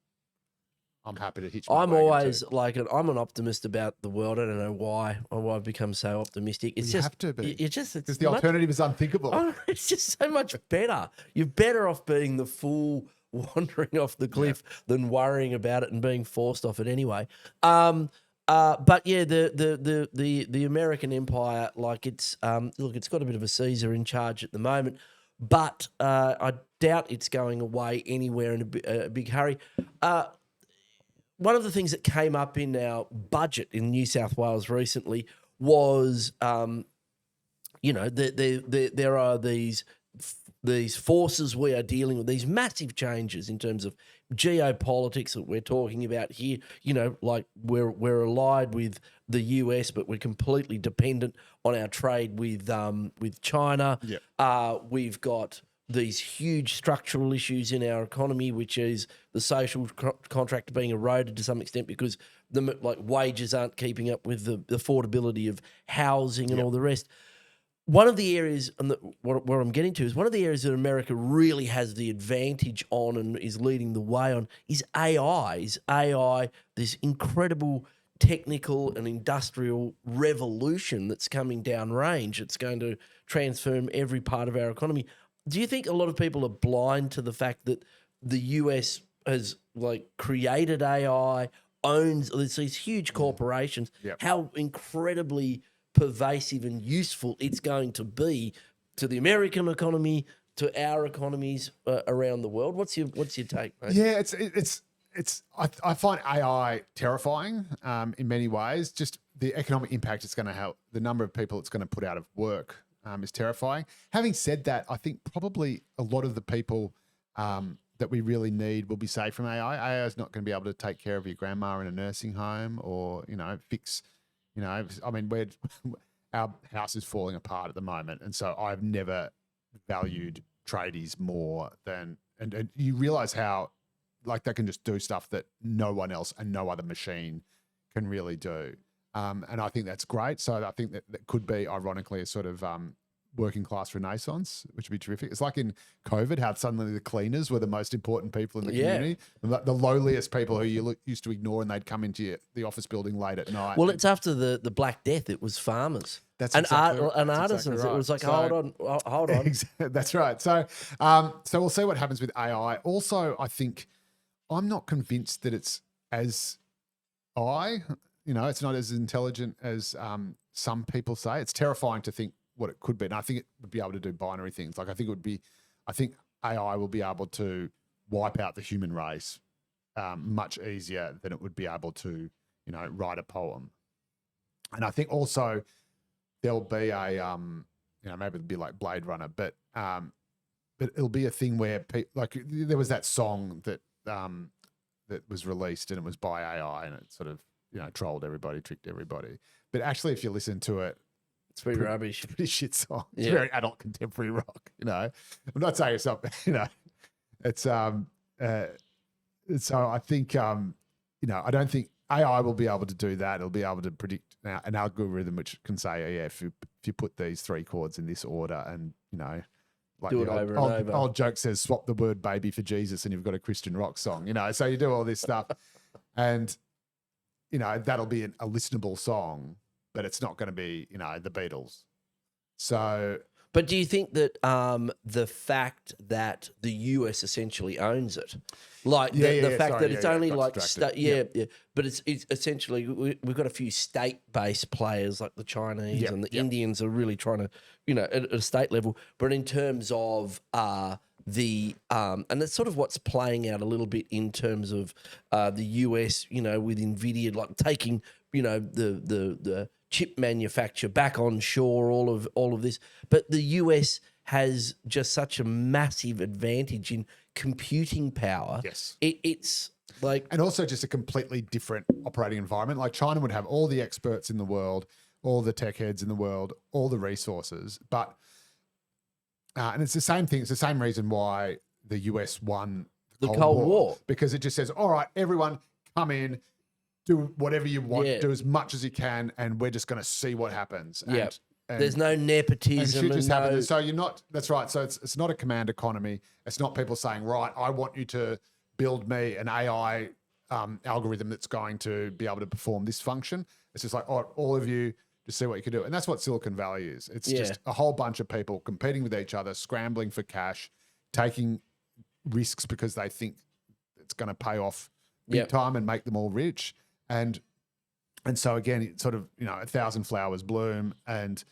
I'm happy to hitch my I'm wagon always to. I'm an optimist about the world. I don't know why I've become so optimistic. It's You just have to be. It's Because the alternative is unthinkable. Oh, it's just so much better. You're better off being the fool wandering off the cliff than worrying about it and being forced off it anyway. But yeah, the American empire, like it's look, it's got a bit of a Caesar in charge at the moment, but I doubt it's going away anywhere in a big hurry. One of the things that came up in our budget in New South Wales recently was, you know, there are these forces we are dealing with, these massive changes in terms of geopolitics that we're talking about here. You know, like we're allied with the US, but we're completely dependent on our trade with China. We've got these huge structural issues in our economy, which is the social contract being eroded to some extent because the wages aren't keeping up with the affordability of housing and all the rest. One of the areas, and what I'm getting to is one of the areas that America really has the advantage on and is leading the way on is AI. This incredible technical and industrial revolution that's coming down range. It's going to transform every part of our economy. Do you think a lot of people are blind to the fact that the US has created AI, owns these huge corporations, how incredibly pervasive and useful it's going to be to the American economy, to our economies around the world? What's your take, mate? Yeah, I find AI terrifying in many ways. Just the economic impact it's going to have, the number of people it's going to put out of work is terrifying. Having said that, I think probably a lot of the people that we really need will be saved from AI. AI is not going to be able to take care of your grandma in a nursing home or, you know, fix, you know, I mean, our house is falling apart at the moment. And so I've never valued tradies more than, and you realize how they can just do stuff that no one else and no other machine can really do. And I think that's great. So I think that could be, ironically, a sort of working class renaissance, which would be terrific. It's like in COVID, how suddenly the cleaners were the most important people in the community. The lowliest people who you used to ignore, and they'd come into the office building late at night. Well, it's after the Black Death. It was farmers. That's and exactly, and that's artisans. exactly right. It was like, hold on. That's right. So, so we'll see what happens with AI. Also, I think I'm not convinced that it's as it's not as intelligent as some people say. It's terrifying to think what it could be. And I think it would be able to do binary things. Like I think AI will be able to wipe out the human race much easier than it would be able to, write a poem. And I think also there'll be a, maybe it'll be like Blade Runner, but it'll be a thing where like there was that song that was released and it was by AI and it sort of, trolled everybody, tricked everybody. But actually, if you listen to it, it's pretty rubbish. Pretty shit song. It's very adult contemporary rock, I'm not saying it's not, it's, so I think, I don't think AI will be able to do that. It'll be able to predict an algorithm which can say, if you put these 3 chords in this order and, like do it over and over. Old joke says, swap the word baby for Jesus and you've got a Christian rock song, so you do all this stuff and, that'll be a listenable song, but it's not going to be, the Beatles. So, but do you think that the fact that the US essentially owns it, like the fact that it's only like but it's essentially we've got a few state-based players like the Chinese and the Indians are really trying to, at a state level, but in terms of and that's sort of what's playing out a little bit in terms of the US, with NVIDIA, like taking, the chip manufacture back on shore, all of this. But the US has just such a massive advantage in computing power. Yes. It's like... And also just a completely different operating environment. Like China would have all the experts in the world, all the tech heads in the world, all the resources, but... and it's the same thing. It's the same reason why the US won the Cold War. Because it just says, all right, everyone come in, do whatever you want, do as much as you can, and we're just going to see what happens. Yeah. There's no nepotism. So you're not, that's right. So it's not a command economy. It's not people saying, right, I want you to build me an AI algorithm that's going to be able to perform this function. It's just like, all of you, to see what you can do. And that's what Silicon Valley is. It's just a whole bunch of people competing with each other, scrambling for cash, taking risks because they think it's going to pay off big time and make them all rich. And so again, it's sort of, 1,000 flowers bloom, and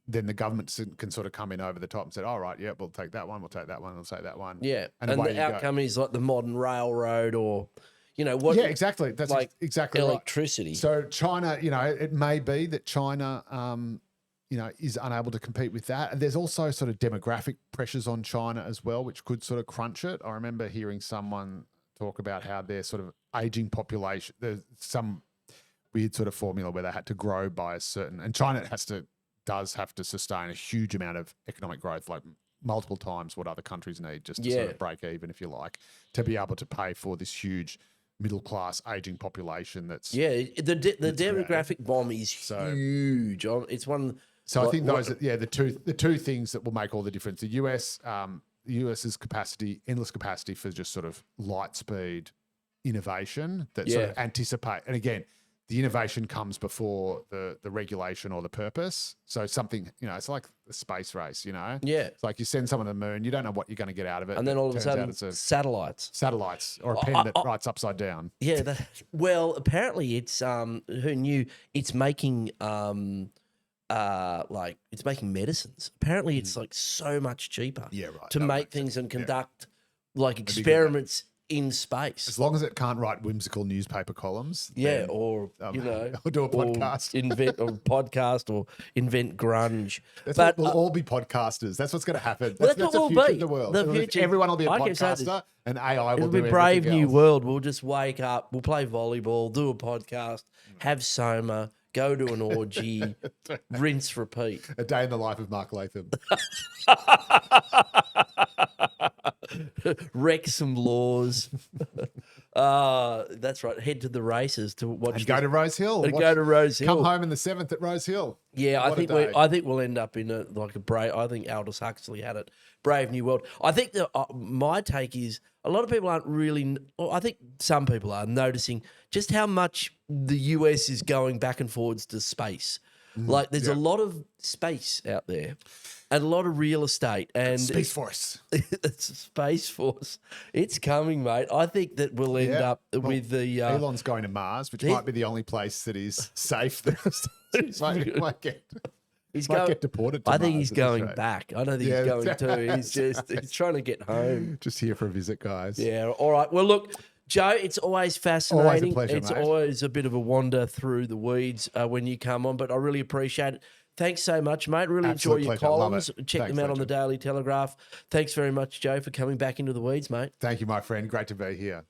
then the government can sort of come in over the top and say, all right, we'll take that one, we'll take that one, we'll take that one. Yeah. And the outcome is like the modern railroad or... what? Yeah, exactly. That's like exactly electricity. Right. So China, it may be that China, is unable to compete with that. And there's also sort of demographic pressures on China as well, which could sort of crunch it. I remember hearing someone talk about how their sort of aging population, there's some weird sort of formula where they had to grow by a certain, and China does have to sustain a huge amount of economic growth, like multiple times what other countries need just to sort of break even, if you like, to be able to pay for this huge middle class aging population. That's the demographic bomb is huge. It's one. So I think those are the two things that will make all the difference. The US's capacity, endless capacity for just sort of light speed innovation that sort of anticipate. And again, the innovation comes before the regulation or the purpose. So something, it's like the space race, Yeah. It's like you send someone to the moon, you don't know what you're going to get out of it. And then all of a sudden, it's satellites or a pen that writes upside down. Yeah. Well, apparently it's, who knew, it's making, it's making medicines. Apparently it's like so much cheaper to make things and conduct like experiments in space. As long as it can't write whimsical newspaper columns. Or or do a podcast. Invent a podcast or invent grunge. We'll all be podcasters. That's what's going to happen. That's the future of the world. Everyone will be a podcaster and AI will do everything else. It'll be Brave New World. We'll just wake up, we'll play volleyball, do a podcast, have soma, go to an orgy, rinse, repeat. A day in the life of Mark Latham. Wreck some laws. That's right. Head to the races to watch. And go to Rose Hill. And go to Rose Hill. Come home in the 7th at Rose Hill. Yeah, What a day. I think we'll end up in a brave. I think Aldous Huxley had it. Brave New World. I think that my take is a lot of people aren't really. Well, I think some people are noticing just how much the US is going back and forwards to space. Like there's a lot of space out there. And a lot of real estate and Space Force. It's a Space Force. It's coming, mate. I think that we'll end up with the Elon's going to Mars, which might be the only place that is safe. might get deported. To I think Mars he's at this going rate. back. I don't think he's going to. He's trying to get home. Just here for a visit, guys. Yeah. All right. Well, look, Joe, it's always fascinating. Pleasure, it's mate. always a bit of a wander through the weeds when you come on, but I really appreciate it. Thanks so much, mate. Really Absolute enjoy your pleasure. Love columns. it. Check Thanks, them out on the Legend. Daily Telegraph. Thanks very much, Joe, for coming back into the weeds, mate. Thank you, my friend. Great to be here.